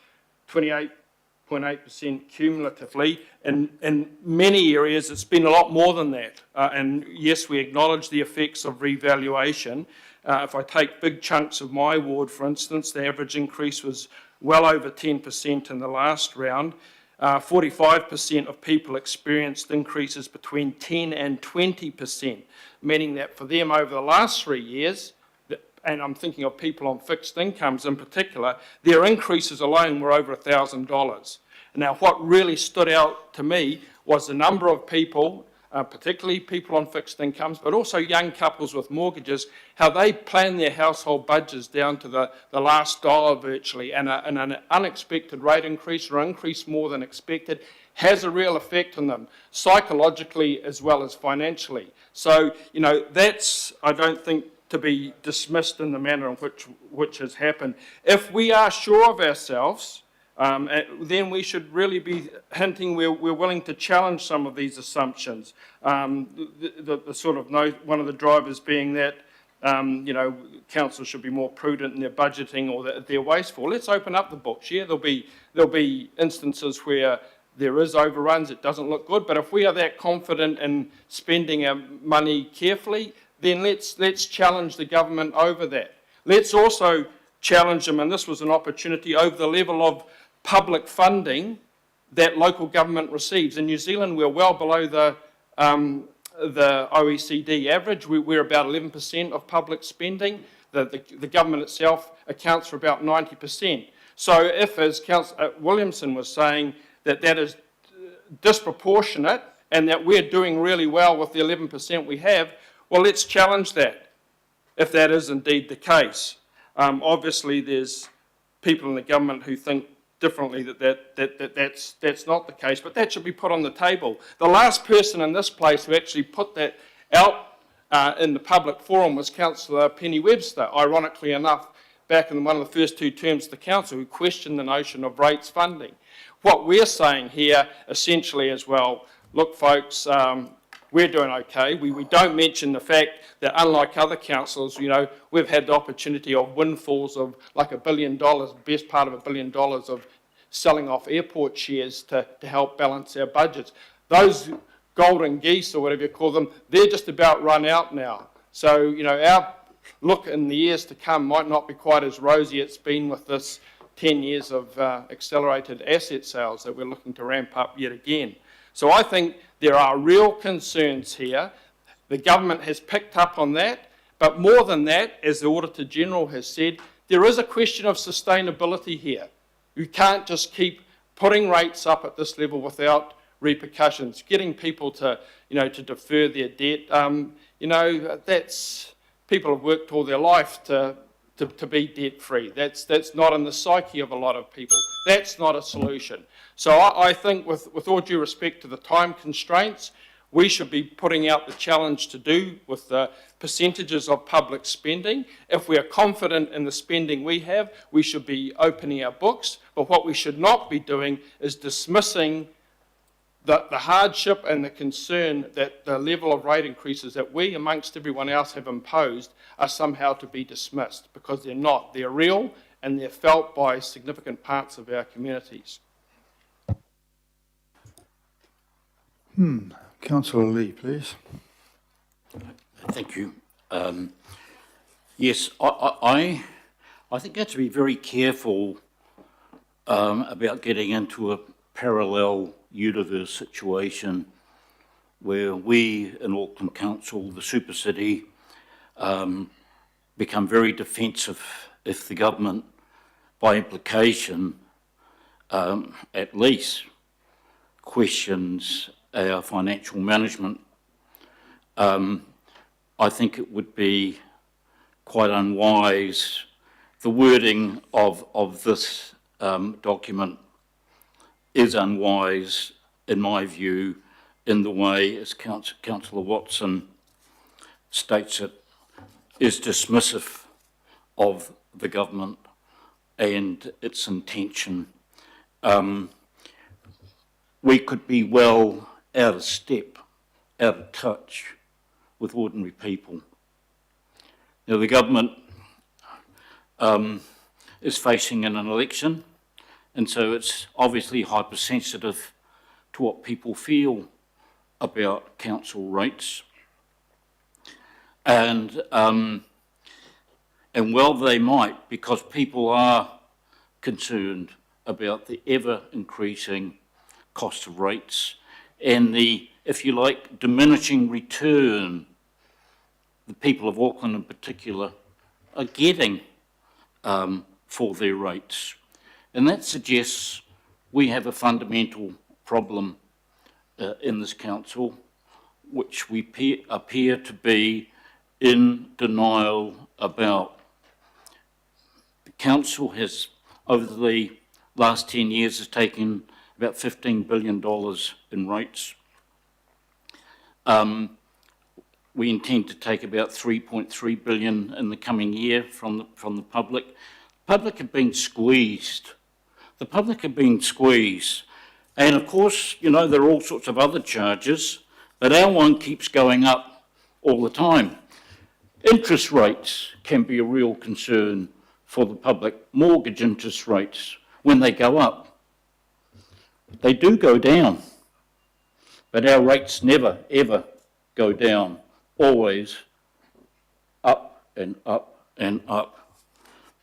S15: 28.8% cumulatively. In many areas, it's been a lot more than that. And yes, we acknowledge the effects of revaluation. If I take big chunks of my ward, for instance, the average increase was well over 10% in the last round. 45% of people experienced increases between 10 and 20%, meaning that for them over the last 3 years, and I'm thinking of people on fixed incomes in particular, their increases alone were over $1,000. Now, what really stood out to me was the number of people, particularly people on fixed incomes, but also young couples with mortgages, how they plan their household budgets down to the last dollar virtually, and an unexpected rate increase or increase more than expected has a real effect on them, psychologically as well as financially. So, that's, I don't think, to be dismissed in the manner in which has happened. If we are sure of ourselves
S16: then we should really be hinting we're willing to challenge some of these assumptions. The sort of one of the drivers being that councils should be more prudent in their budgeting or that they're wasteful. Let's open up the books. Yeah, there'll be instances where there is overruns, it doesn't look good, but if we are that confident in spending our money carefully, then let's challenge the government over that. Let's also challenge them, and this was an opportunity, over the level of public funding that local government receives. In New Zealand, we're well below the OECD average. We're about 11% of public spending. The government itself accounts for about 90%. So if, as Councillor Williamson was saying, that is disproportionate and that we're doing really well with the 11% we have, well, let's challenge that, if that is indeed the case. Obviously, there's people in the government who think differently that's not the case, but that should be put on the table. The last person in this place who actually put that out in the public forum was Councillor Penny Webster, ironically enough, back in one of the first 2 terms of the council, who questioned the notion of rates funding. What we're saying here essentially is, well, look folks, we're doing okay. We don't mention the fact that unlike other councils, we've had the opportunity of windfalls of like $1 billion, best part of $1 billion of selling off airport shares to help balance our budgets. Those golden geese, or whatever you call them, they're just about run out now. So, our look in the years to come might not be quite as rosy it's been with this 10 years of accelerated asset sales that we're looking to ramp up yet again. So I think there are real concerns here. The government has picked up on that, but more than that, as the Auditor General has said, there is a question of sustainability here. You can't just keep putting rates up at this level without repercussions, getting people to defer their debt. That's people have worked all their life to be debt-free. That's not in the psyche of a lot of people. That's not a solution. So I think with all due respect to the time constraints, we should be putting out the challenge to do with the percentages of public spending. If we are confident in the spending we have, we should be opening our books. But what we should not be doing is dismissing the hardship and the concern that the level of rate increases that we, amongst everyone else, have imposed are somehow to be dismissed, because they're not. They're real and they're felt by significant parts of our communities.
S1: Councillor Lee, please.
S17: Thank you. Yes, I think you have to be very careful about getting into a parallel universe situation where we in Auckland Council, the super city, become very defensive if the government, by implication, at least questions our financial management. I think it would be quite unwise. The wording of this document is unwise, in my view, in the way, as Councillor Watson states it, is dismissive of the government and its intention. We could be well out of step, out of touch with ordinary people. Now, the government is facing an election, and so it's obviously hypersensitive to what people feel about council rates. And well they might, because people are concerned about the ever-increasing cost of rates and the, if you like, diminishing return the people of Auckland in particular are getting for their rates. And that suggests we have a fundamental problem in this council, which we appear to be in denial about. The council has, over the last 10 years, has taken about $15 billion in rates. We intend to take about $3.3 billion in the coming year from the public. The public have been squeezed The public are being squeezed. And of course, you know, there are all sorts of other charges, but our one keeps going up all the time. Interest rates can be a real concern for the public. Mortgage interest rates, when they go up, they do go down, but our rates never, ever go down, always up and up and up.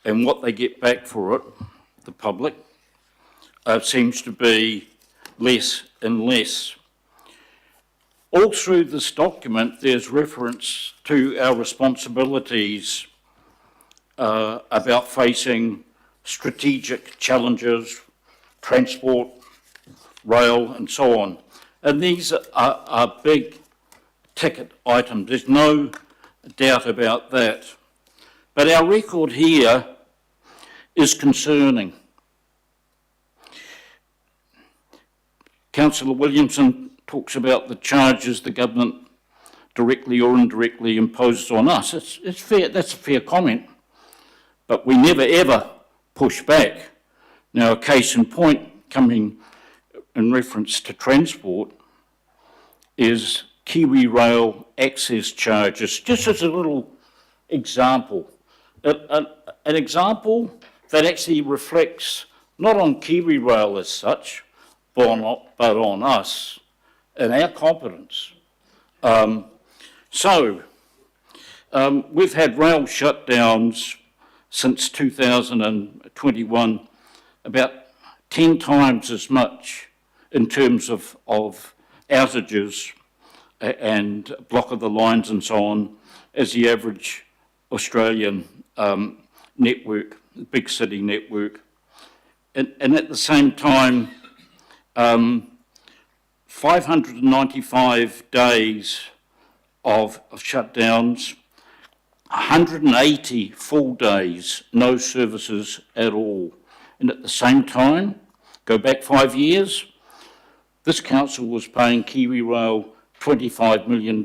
S17: And what they get back for it, the public, seems to be less and less. All through this document, there's reference to our responsibilities about facing strategic challenges, transport, rail, and so on. And these are big ticket items. There's no doubt about that. But our record here is concerning. Councillor Williamson talks about the charges the government directly or indirectly imposes on us. It's fair, that's a fair comment, but we never ever push back. Now, a case in point coming in reference to transport is Kiwi Rail access charges, just as a little example. An example that actually reflects not on Kiwi Rail as such, but on us and our competence. We've had rail shutdowns since 2021, about 10 times as much in terms of outages and block of the lines and so on as the average Australian network, big city network. And at the same time, 595 days of shutdowns, 180 full days, no services at all. And at the same time, go back 5 years, this council was paying Kiwi Rail $25 million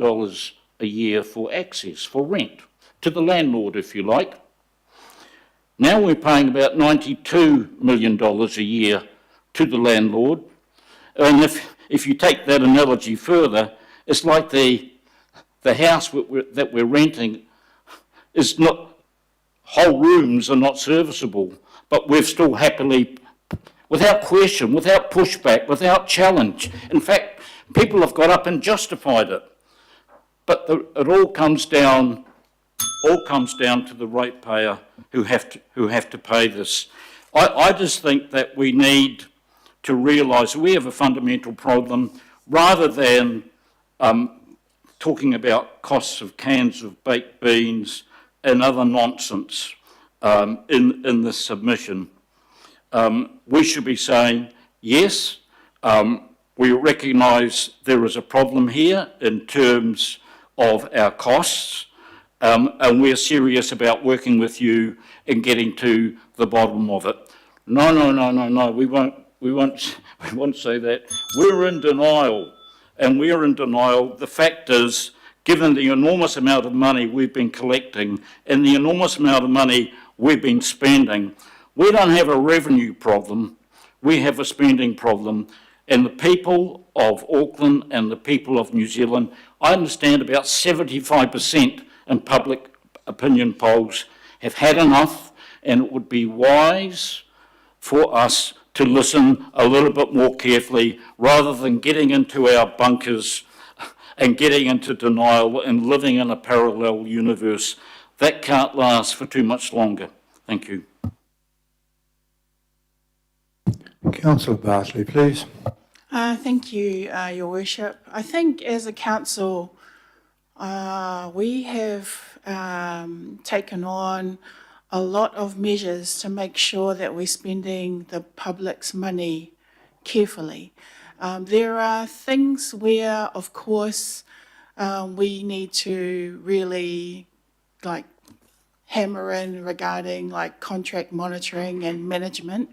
S17: a year for access, for rent, to the landlord, if you like. Now we're paying about $92 million a year to the landlord. And if you take that analogy further, it's like the house that we're renting is not, whole rooms are not serviceable, but we've still happily, without question, without pushback, without challenge. In fact, people have got up and justified it. But it all comes down to the ratepayer who have to pay this. I just think that we need to realise we have a fundamental problem, rather than talking about costs of cans of baked beans and other nonsense in this submission. We should be saying, yes, we recognise there is a problem here in terms of our costs, and we're serious about working with you and getting to the bottom of it. No, we won't say that. We're in denial, and we're in denial. The fact is, given the enormous amount of money we've been collecting and the enormous amount of money we've been spending, we don't have a revenue problem, we have a spending problem. And the people of Auckland and the people of New Zealand, I understand about 75% in public opinion polls have had enough, and it would be wise for us to listen a little bit more carefully rather than getting into our bunkers and getting into denial and living in a parallel universe. That can't last for too much longer. Thank you.
S1: Councillor Bartley, please.
S18: Thank you, Your Worship. I think as a council, we have taken on a lot of measures to make sure that we're spending the public's money carefully. There are things where, of course, we need to really hammer in regarding contract monitoring and management,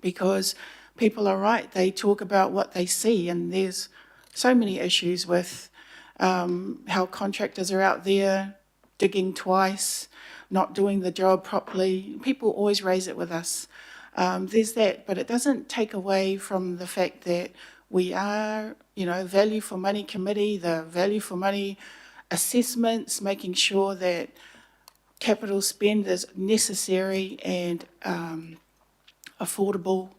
S18: because people are right. They talk about what they see, and there's so many issues with how contractors are out there digging twice, not doing the job properly. People always raise it with us. There's that, but it doesn't take away from the fact that we are, value for money committee, the value for money assessments, making sure that capital spend is necessary and affordable.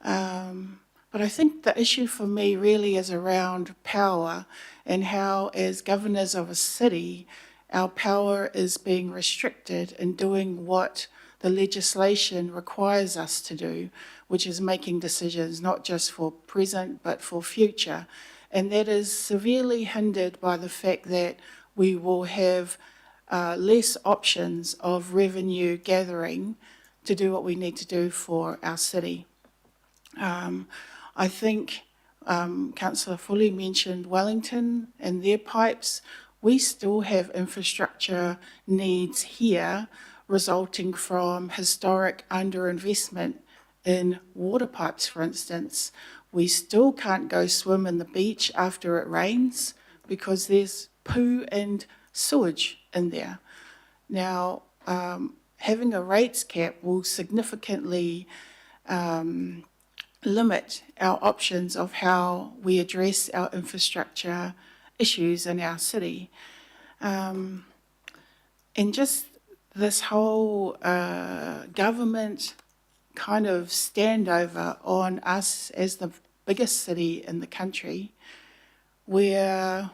S18: But I think the issue for me really is around power and how, as governors of a city, our power is being restricted in doing what the legislation requires us to do, which is making decisions not just for present but for future. And that is severely hindered by the fact that we will have less options of revenue gathering to do what we need to do for our city. I think Councillor Foley mentioned Wellington and their pipes. We still have infrastructure needs here resulting from historic underinvestment in water pipes, for instance. We still can't go swim in the beach after it rains because there's poo and sewage in there. Now, having a rates cap will significantly limit our options of how we address our infrastructure issues in our city. And just this whole government kind of standover on us as the biggest city in the country, where,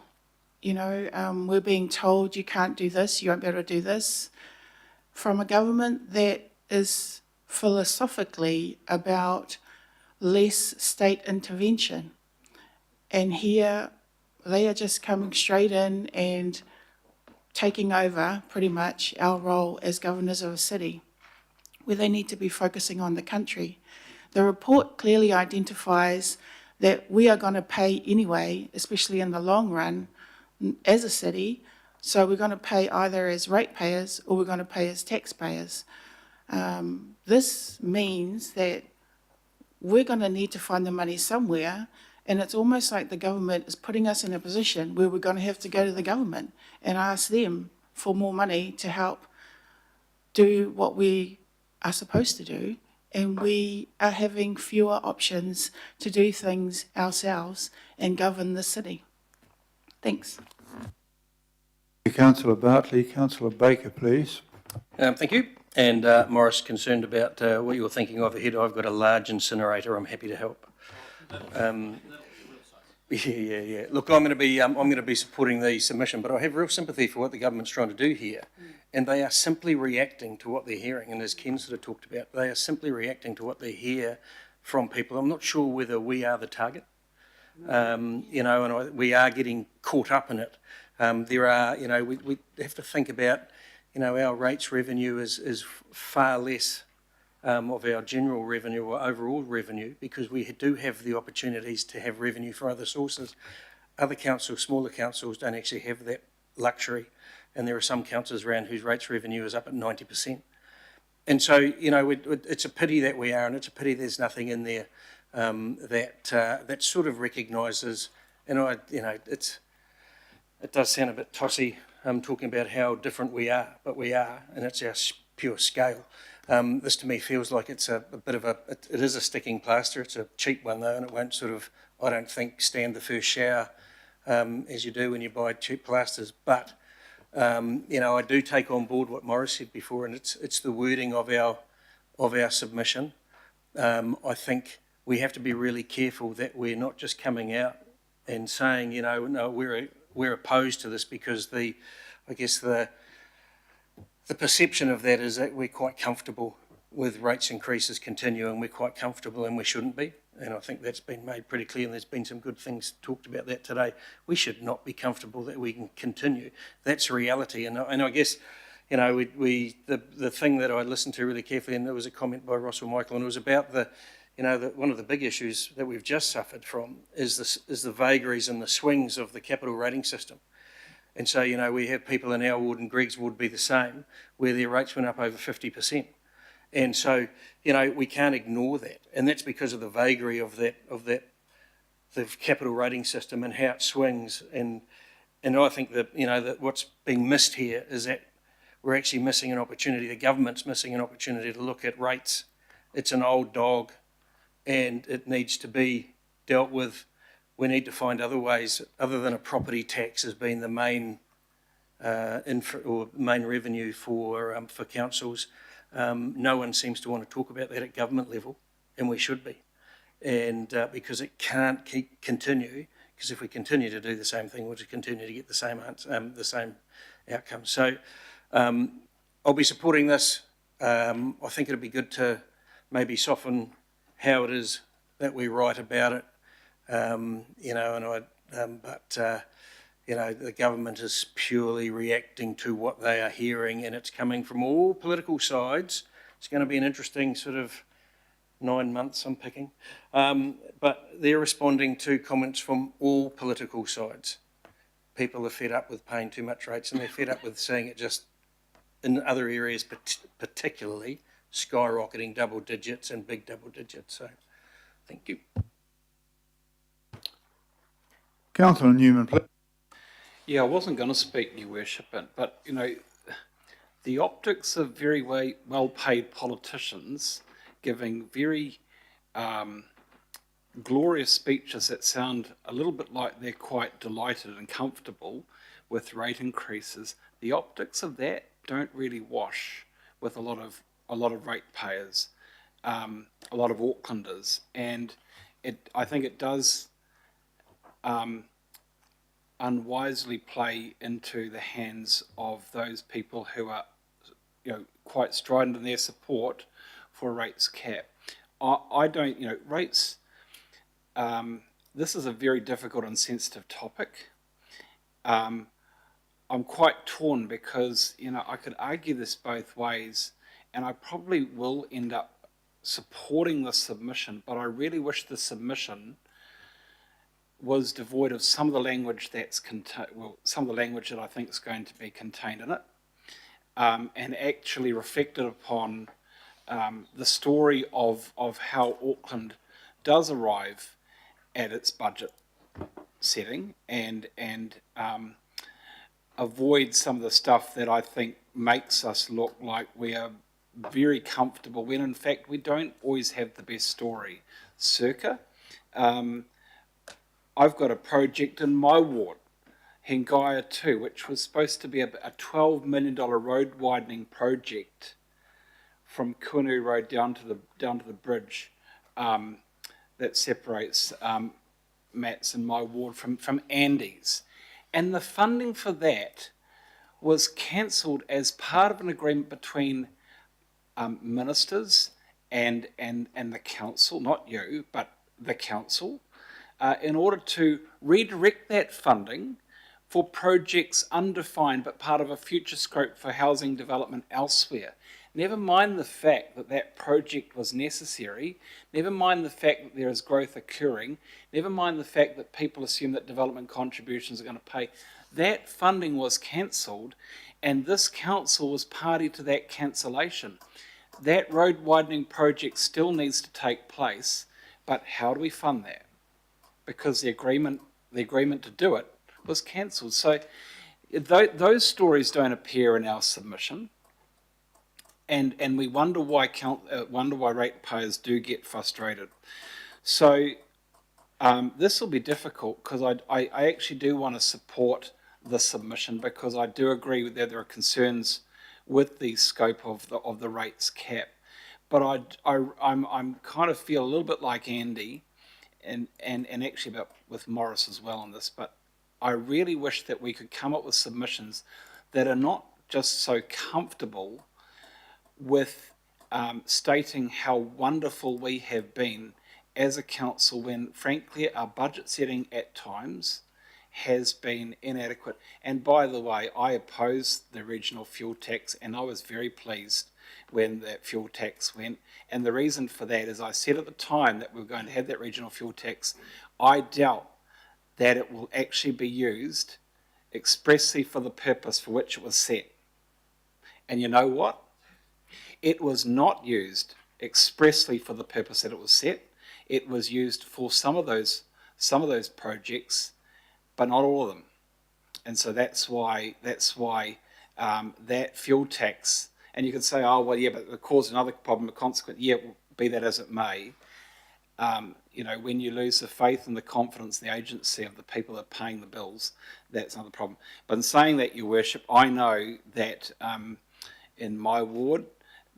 S18: we're being told you can't do this, you won't be able to do this, from a government that is philosophically about less state intervention. And here they are just coming straight in and taking over pretty much our role as governors of a city, where they need to be focusing on the country. The report clearly identifies that we are going to pay anyway, especially in the long run, as a city. So we're going to pay either as ratepayers or we're going to pay as taxpayers. This means that we're going to need to find the money somewhere, and it's almost like the government is putting us in a position where we're going to have to go to the government and ask them for more money to help do what we are supposed to do, and we are having fewer options to do things ourselves and govern the city. Thanks.
S1: Councillor Bartley. Councillor Baker, please.
S15: Thank you. And Morris, concerned about what you're thinking of ahead. I've got a large incinerator. I'm happy to help. Yeah. Look, I'm going to be supporting the submission, but I have real sympathy for what the government's trying to do here, and they are simply reacting to what they're hearing. And as Ken sort of talked about, they are simply reacting to what they hear from people. I'm not sure whether we are the target, and we are getting caught up in it. There are, we have to think about. Our rates revenue is far less of our general revenue or overall revenue, because we do have the opportunities to have revenue from other sources. Other councils, smaller councils, don't actually have that luxury, and there are some councils around whose rates revenue is up at 90%. And so, it's a pity that we are, and it's a pity there's nothing in there that sort of recognises, it does sound a bit tossy. Talking about how different we are, but we are, and it's our pure scale. This to me feels like it's a bit of it is a sticking plaster. It's a cheap one though, and it won't sort of, I don't think, stand the first shower as you do when you buy cheap plasters. But, I do take on board what Morris said before, and it's the wording of our submission. I think we have to be really careful that we're not just coming out and saying, no, we're opposed to this, because the perception of that is that we're quite comfortable with rates increases continuing. We're quite comfortable, and we shouldn't be. And I think that's been made pretty clear, and there's been some good things talked about that today. We should not be comfortable that we can continue. That's reality. And I guess, the thing that I listened to really carefully, and there was a comment by Russell Michael, and it was about one of the big issues that we've just suffered from is the vagaries and the swings of the capital rating system. And so, we have people in our ward, and Greg's ward be the same, where their rates went up over 50%. And so, we can't ignore that. And that's because of the vagary of the capital rating system and how it swings. And I think that what's being missed here is that we're actually missing an opportunity. The government's missing an opportunity to look at rates
S8: It's an old dog and it needs to be dealt with. We need to find other ways, other than a property tax as being the main main revenue for councils. No one seems to want to talk about that at government level, and we should be. And because it can't continue, because if we continue to do the same thing, we'll just continue to get the same outcome. So I'll be supporting this. I think it'd be good to maybe soften how it is that we write about it. The government is purely reacting to what they are hearing, and it's coming from all political sides. It's going to be an interesting sort of 9 months unpicking, but they're responding to comments from all political sides. People are fed up with paying too much rates, and they're fed up with seeing it just in other areas, particularly skyrocketing double digits and big double digits. So, thank you.
S1: Councillor Newman, please.
S5: Yeah, I wasn't going to speak, Your Worship, but you know, the optics of very well-paid politicians giving very glorious speeches that sound a little bit like they're quite delighted and comfortable with rate increases. The optics of that don't really wash with a lot of ratepayers, a lot of Aucklanders, and I think it does unwisely play into the hands of those people who are, quite strident in their support for a rates cap. I don't, rates. This is a very difficult and sensitive topic. I'm quite torn because, I could argue this both ways, and I probably will end up supporting the submission, but I really wish the submission was devoid of some of the language some of the language that I think is going to be contained in it, and actually reflected upon the story of how Auckland does arrive at its budget setting and avoid some of the stuff that I think makes us look like we are very comfortable when in fact we don't always have the best story. Circa, I've got a project in my ward, Hengaia 2, which was supposed to be a $12 million road widening project from Kuinu Road down to the bridge that separates Matt's and my ward from Andy's. And the funding for that was cancelled as part of an agreement between ministers and the council, not you, but the council, in order to redirect that funding for projects undefined but part of a future scope for housing development elsewhere. Never mind the fact that that project was necessary, never mind the fact that there is growth occurring, never mind the fact that people assume that development contributions are going to pay. That funding was cancelled, and this council was party to that cancellation. That road widening project still needs to take place, but how do we fund that? Because the agreement to do it was cancelled. So those stories don't appear in our submission, and we wonder why ratepayers do get frustrated. So this will be difficult because I actually do want to support the submission because I do agree that there are concerns with the scope of the rates cap, but I'm kind of feel a little bit like Andy. And actually with Morris as well on this, but I really wish that we could come up with submissions that are not just so comfortable with stating how wonderful we have been as a council when, frankly, our budget setting at times has been inadequate. And by the way, I opposed the regional fuel tax, and I was very pleased when that fuel tax went. And the reason for that is I said at the time that we were going to have that regional fuel tax, I doubt that it will actually be used expressly for the purpose for which it was set. And you know what? It was not used expressly for the purpose that it was set. It was used for some of those projects, but not all of them. And so that's why that fuel tax. And you could say, oh, well, yeah, but it caused another problem, a consequence. Yeah, be that as it may, you know, when you lose the faith and the confidence and the agency of the people that are paying the bills, that's another problem. But in saying that, Your Worship, I know that in my ward,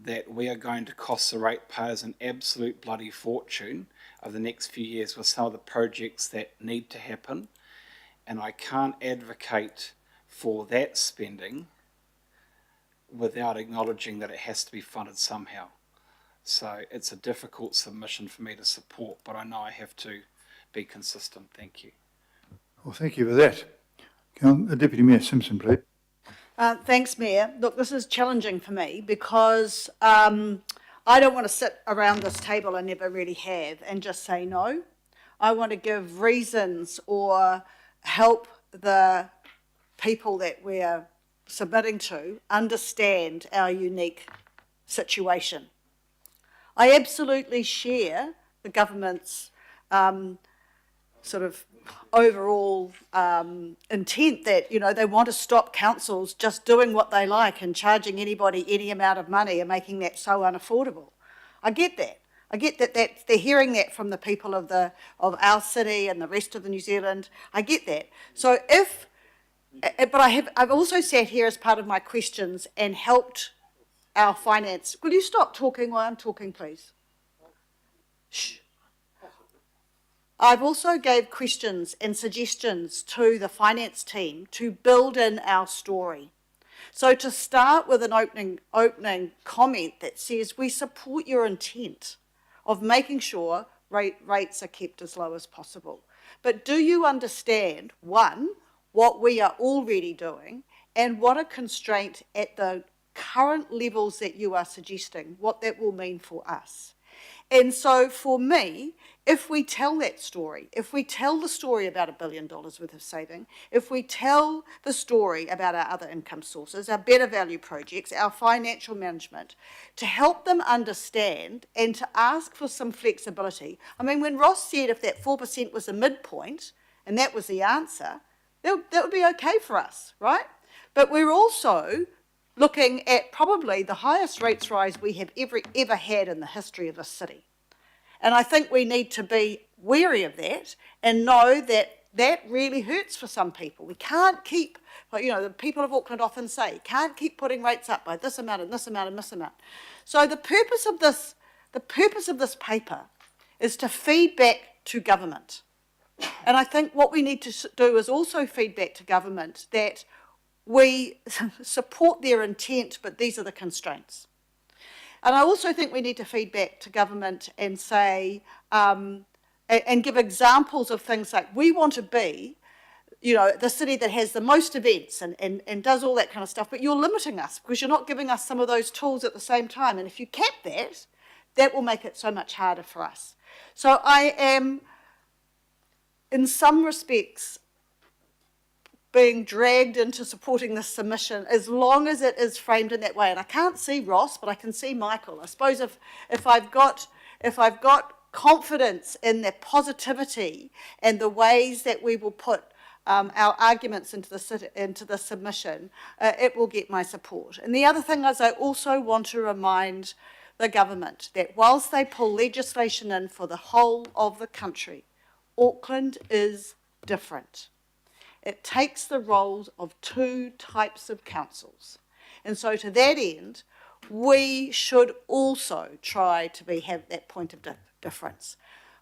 S5: that we are going to cost the ratepayers an absolute bloody fortune over the next few years with some of the projects that need to happen. And I can't advocate for that spending without acknowledging that it has to be funded somehow. So it's a difficult submission for me to support, but I know I have to be consistent. Thank you.
S1: Well, thank you for that. Deputy Mayor Simpson, please.
S10: Thanks, Mayor. Look, this is challenging for me because I don't want to sit around this table, I never really have, and just say no. I want to give reasons or help the people that we're submitting to understand our unique situation. I absolutely share the government's sort of overall intent that, you know, they want to stop councils just doing what they like and charging anybody any amount of money and making that so unaffordable. I get that. I get that they're hearing that from the people of our city and the rest of the New Zealand. I get that. So but I've also sat here as part of my questions and helped our finance. Will you stop talking while I'm talking, please? Shh. I've also gave questions and suggestions to the finance team to build in our story. So to start with an opening comment that says we support your intent of making sure rates are kept as low as possible. But do you understand, one, what we are already doing and what a constraint at the current levels that you are suggesting, what that will mean for us? And so for me, if we tell that story, if we tell the story about $1 billion worth of saving, if we tell the story about our other income sources, our better value projects, our financial management, to help them understand and to ask for some flexibility. I mean, when Ross said if that 4% was a midpoint and that was the answer, that would be okay for us, right? But we're also looking at probably the highest rates rise we have ever had in the history of this city. And I think we need to be wary of that and know that that really hurts for some people. We can't keep, you know, the people of Auckland often say, can't keep putting rates up by this amount and this amount and this amount. So the purpose of this paper is to feed back to government. And I think what we need to do is also feed back to government that we support their intent, but these are the constraints. And I also think we need to feed back to government and say, and give examples of things like we want to be, you know, the city that has the most events and does all that kind of stuff, but you're limiting us because you're not giving us some of those tools at the same time. And if you cap that, that will make it so much harder for us. So I am, in some respects, being dragged into supporting this submission as long as it is framed in that way. And I can't see Ross, but I can see Michael. I suppose if I've got confidence in the positivity and the ways that we will put our arguments into the submission, it will get my support. And the other thing is I also want to remind the government that whilst they pull legislation in for the whole of the country, Auckland is different. It takes the roles of two types of councils. And so to that end, we should also try to have that point of difference.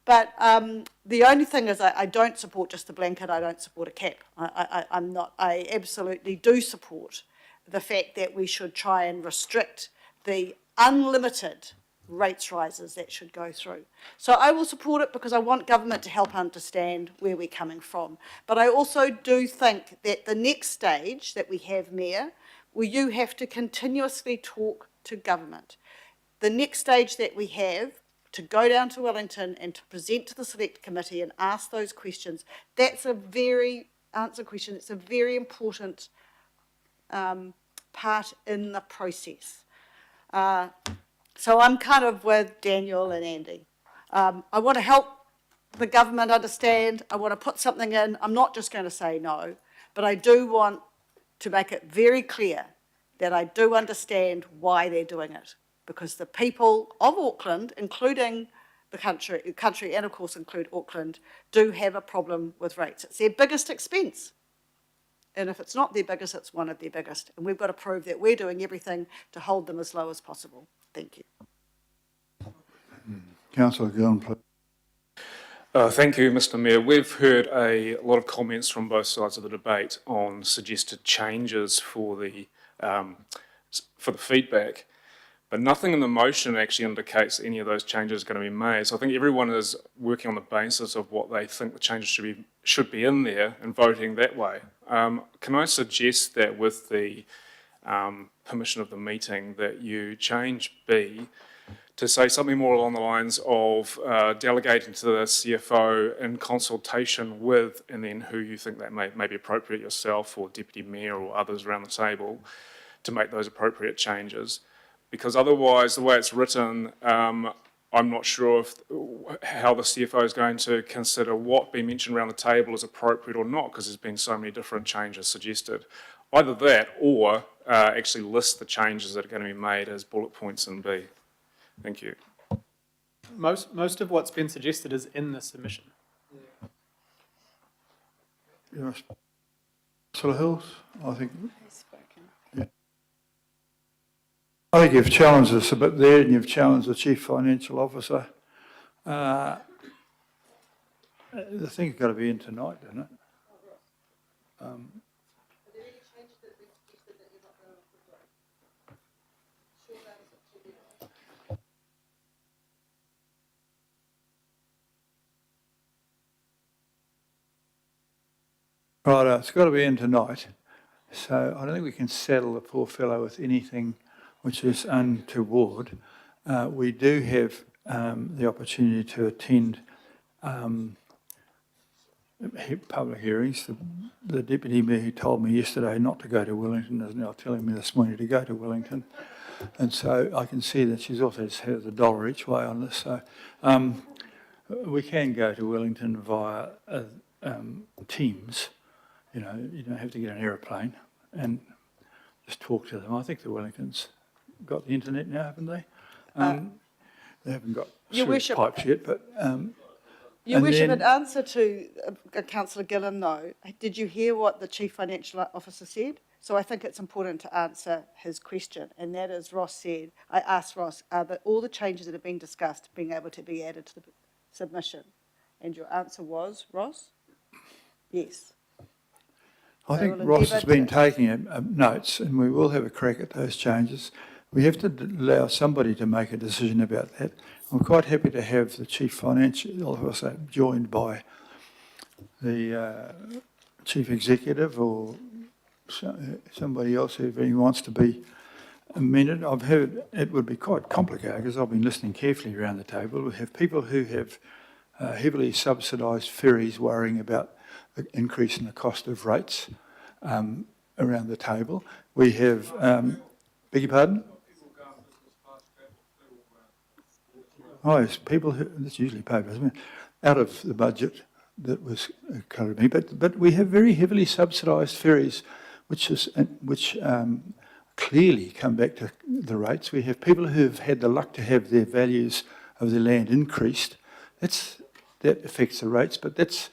S10: But the only thing is I don't support just the blanket, I don't support a cap. I absolutely do support the fact that we should try and restrict the unlimited rates rises that should go through. So I will support it because I want government to help understand where we're coming from. But I also do think that the next stage that we have, Mayor, where you have to continuously talk to government. The next stage that we have to go down to Wellington and to present to the Select Committee and ask those questions, it's a very important part in the process. So I'm kind of with Daniel and Andy. I want to help the government understand. I want to put something in. I'm not just going to say no, but I do want to make it very clear that I do understand why they're doing it. because the people of Auckland, including the country and of course include Auckland, do have a problem with rates. It's their biggest expense. And if it's not their biggest, it's one of their biggest. And we've got to prove that we're doing everything to hold them as low as possible. Thank you.
S1: Councillor Gillon, please.
S19: Thank you, Mr Mayor. We've heard a lot of comments from both sides of the debate on suggested changes for the feedback, but nothing in the motion actually indicates any of those changes are going to be made. So I think everyone is working on the basis of what they think the changes should be in there and voting that way. Can I suggest that with the permission of the meeting that you change B to say something more along the lines of delegating to the CFO in consultation with, and then who you think that may be appropriate, yourself or Deputy Mayor or others around the table, to make those appropriate changes. Because otherwise, the way it's written, I'm not sure how the CFO is going to consider what being mentioned around the table is appropriate or not, because there's been so many different changes suggested. Either that or actually list the changes that are going to be made as bullet points in B. Thank you.
S6: Most of what's been suggested is in the submission.
S1: Yes. Councillor Hills, I think. Yeah. I think you've challenged us a bit there, and you've challenged the Chief Financial Officer. The thing's got to be in tonight, doesn't it? Right, it's got to be in tonight. So I don't think we can saddle the poor fellow with anything which is untoward. We do have the opportunity to attend public hearings. The Deputy Mayor who told me yesterday not to go to Wellington is now telling me this morning to go to Wellington. And so I can see that she's also has $1 each way on this. So we can go to Wellington via Teams. You know, you don't have to get an aeroplane and just talk to them. I think the Wellingtons got the internet now, haven't they? They haven't got sewage pipes yet, but...
S10: Your Worship, in answer to Councillor Gillon, though, did you hear what the Chief Financial Officer said? So I think it's important to answer his question, and that is, Ross said, I asked Ross, are all the changes that have been discussed being able to be added to the submission? And your answer was, Ross? Yes.
S1: I think Ross has been taking notes, and we will have a crack at those changes. We have to allow somebody to make a decision about that. I'm quite happy to have the Chief Financial Officer joined by the Chief Executive or somebody else if he wants to be amended. I've heard it would be quite complicated because I've been listening carefully around the table. We have people who have heavily subsidised ferries worrying about the increase in the cost of rates around the table. We have, beg your pardon? Oh, yes, people who, that's usually paid, isn't it? Out of the budget that was covered me, but we have very heavily subsidised ferries, which clearly come back to the rates. We have people who have had the luck to have their values of their land increased. That affects the rates, but that's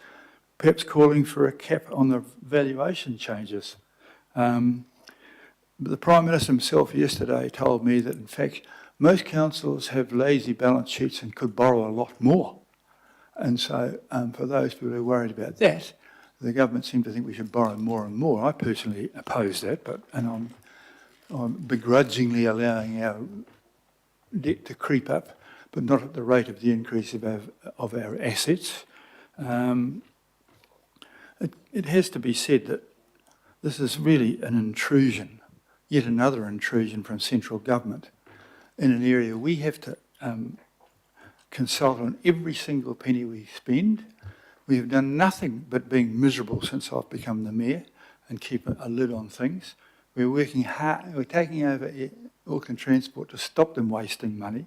S1: perhaps calling for a cap on the valuation changes. The Prime Minister himself yesterday told me that, in fact, most councils have lazy balance sheets and could borrow a lot more. And so for those people who are worried about that, the government seem to think we should borrow more and more. I personally oppose that, and I'm begrudgingly allowing our debt to creep up, but not at the rate of the increase of our assets. It has to be said that this is really an intrusion, yet another intrusion from central government in an area we have to consult on every single penny we spend. We have done nothing but being miserable since I've become the mayor and keep a lid on things. We're working hard, we're taking over Auckland Transport to stop them wasting money.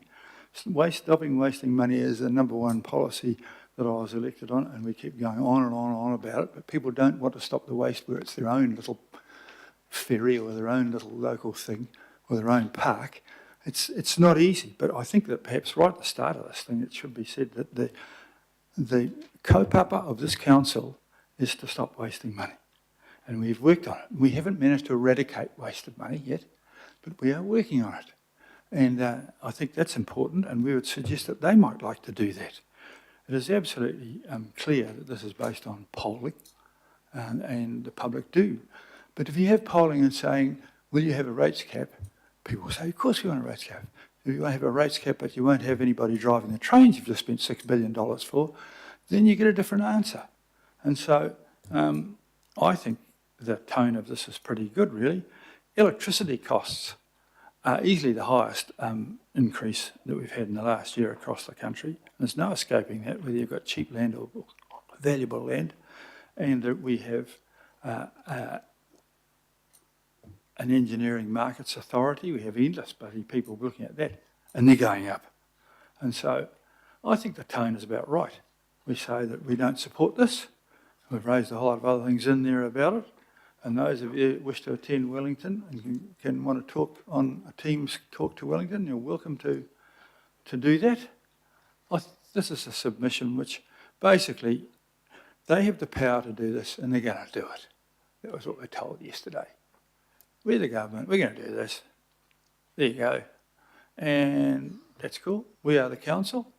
S1: Stopping wasting money is the #1 policy that I was elected on, and we keep going on and on and on about it, but people don't want to stop the waste where it's their own little ferry or their own little local thing or their own park. It's not easy, but I think that perhaps right at the start of this thing, it should be said that the kaupapa of this council is to stop wasting money. And we've worked on it. We haven't managed to eradicate wasted money yet, but we are working on it. And I think that's important, and we would suggest that they might like to do that. It is absolutely clear that this is based on polling, and the public do. But if you have polling and saying, will you have a rates cap? People say, of course we want a rates cap. If you won't have a rates cap, but you won't have anybody driving the trains you've just spent $6 billion for, then you get a different answer. And so I think the tone of this is pretty good, really. Electricity costs are easily the highest increase that we've had in the last year across the country. There's no escaping that, whether you've got cheap land or valuable land. And that we have an engineering markets authority. We have endless bloody people looking at that, and they're going up. And so I think the tone is about right. We say that we don't support this. We've raised a whole lot of other things in there about it. And those of you who wish to attend Wellington and can want to talk on a Teams talk to Wellington, you're welcome to do that. This is a submission which basically they have the power to do this and they're going to do it. That was what we were told yesterday. We're the government, we're going to do this. There you go. And that's cool. We are the council,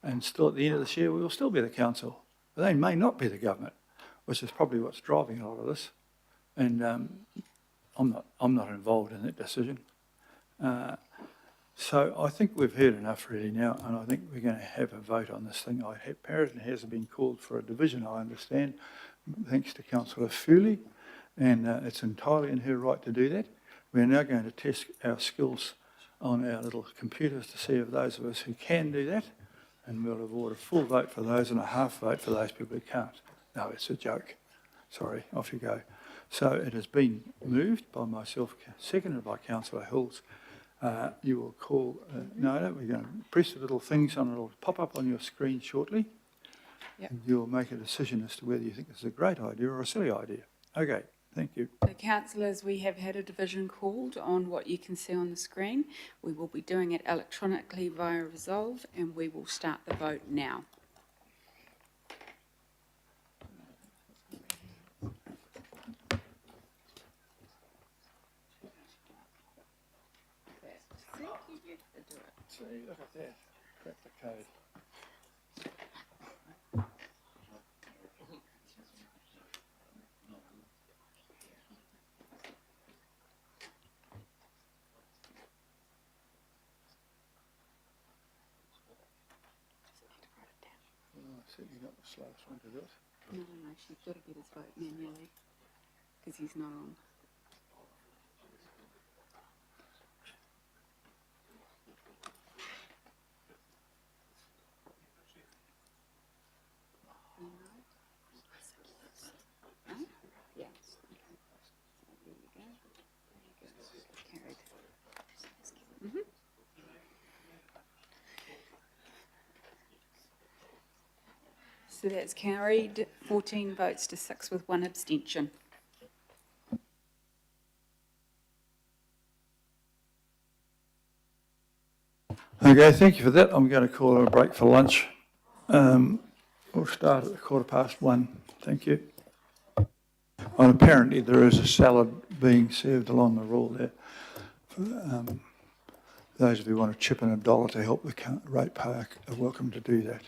S1: and still at the end of this year we will still be the council. But they may not be the government, which is probably what's driving a lot of this. And I'm not involved in that decision. So I think we've heard enough really now, and I think we're going to have a vote on this thing. Paris has been called for a division, I understand, thanks to Councillor Foley, and it's entirely in her right to do that. We're now going to test our skills on our little computers to see if those of us who can do that, and we'll award a full vote for those and a half vote for those people who can't. No, it's a joke. Sorry, off you go. So it has been moved by myself, seconded by Councillor Hills. You will call Nona. We're going to press the little things on, it'll pop up on your screen shortly.
S20: Yep.
S1: And you'll make a decision as to whether you think this is a great idea or a silly idea. Okay, thank you.
S20: So councillors, we have had a division called on what you can see on the screen. We will be doing it electronically via Resolve, and we will start the vote now.
S1: See, look at that. Crack the code. Certainly not the slowest one to do it.
S20: No, she's got to get his vote manually because he's not on. Yeah. There you go. Carried. Mm-hmm. So that's carried, 14 votes to 6 with 1 abstention.
S1: Okay, thank you for that. I'm going to call a break for lunch. We'll start at 1:15. Thank you. And apparently there is a salad being served along the wall there. Those of you who want to chip in $1 to help the ratepayer are welcome to do that.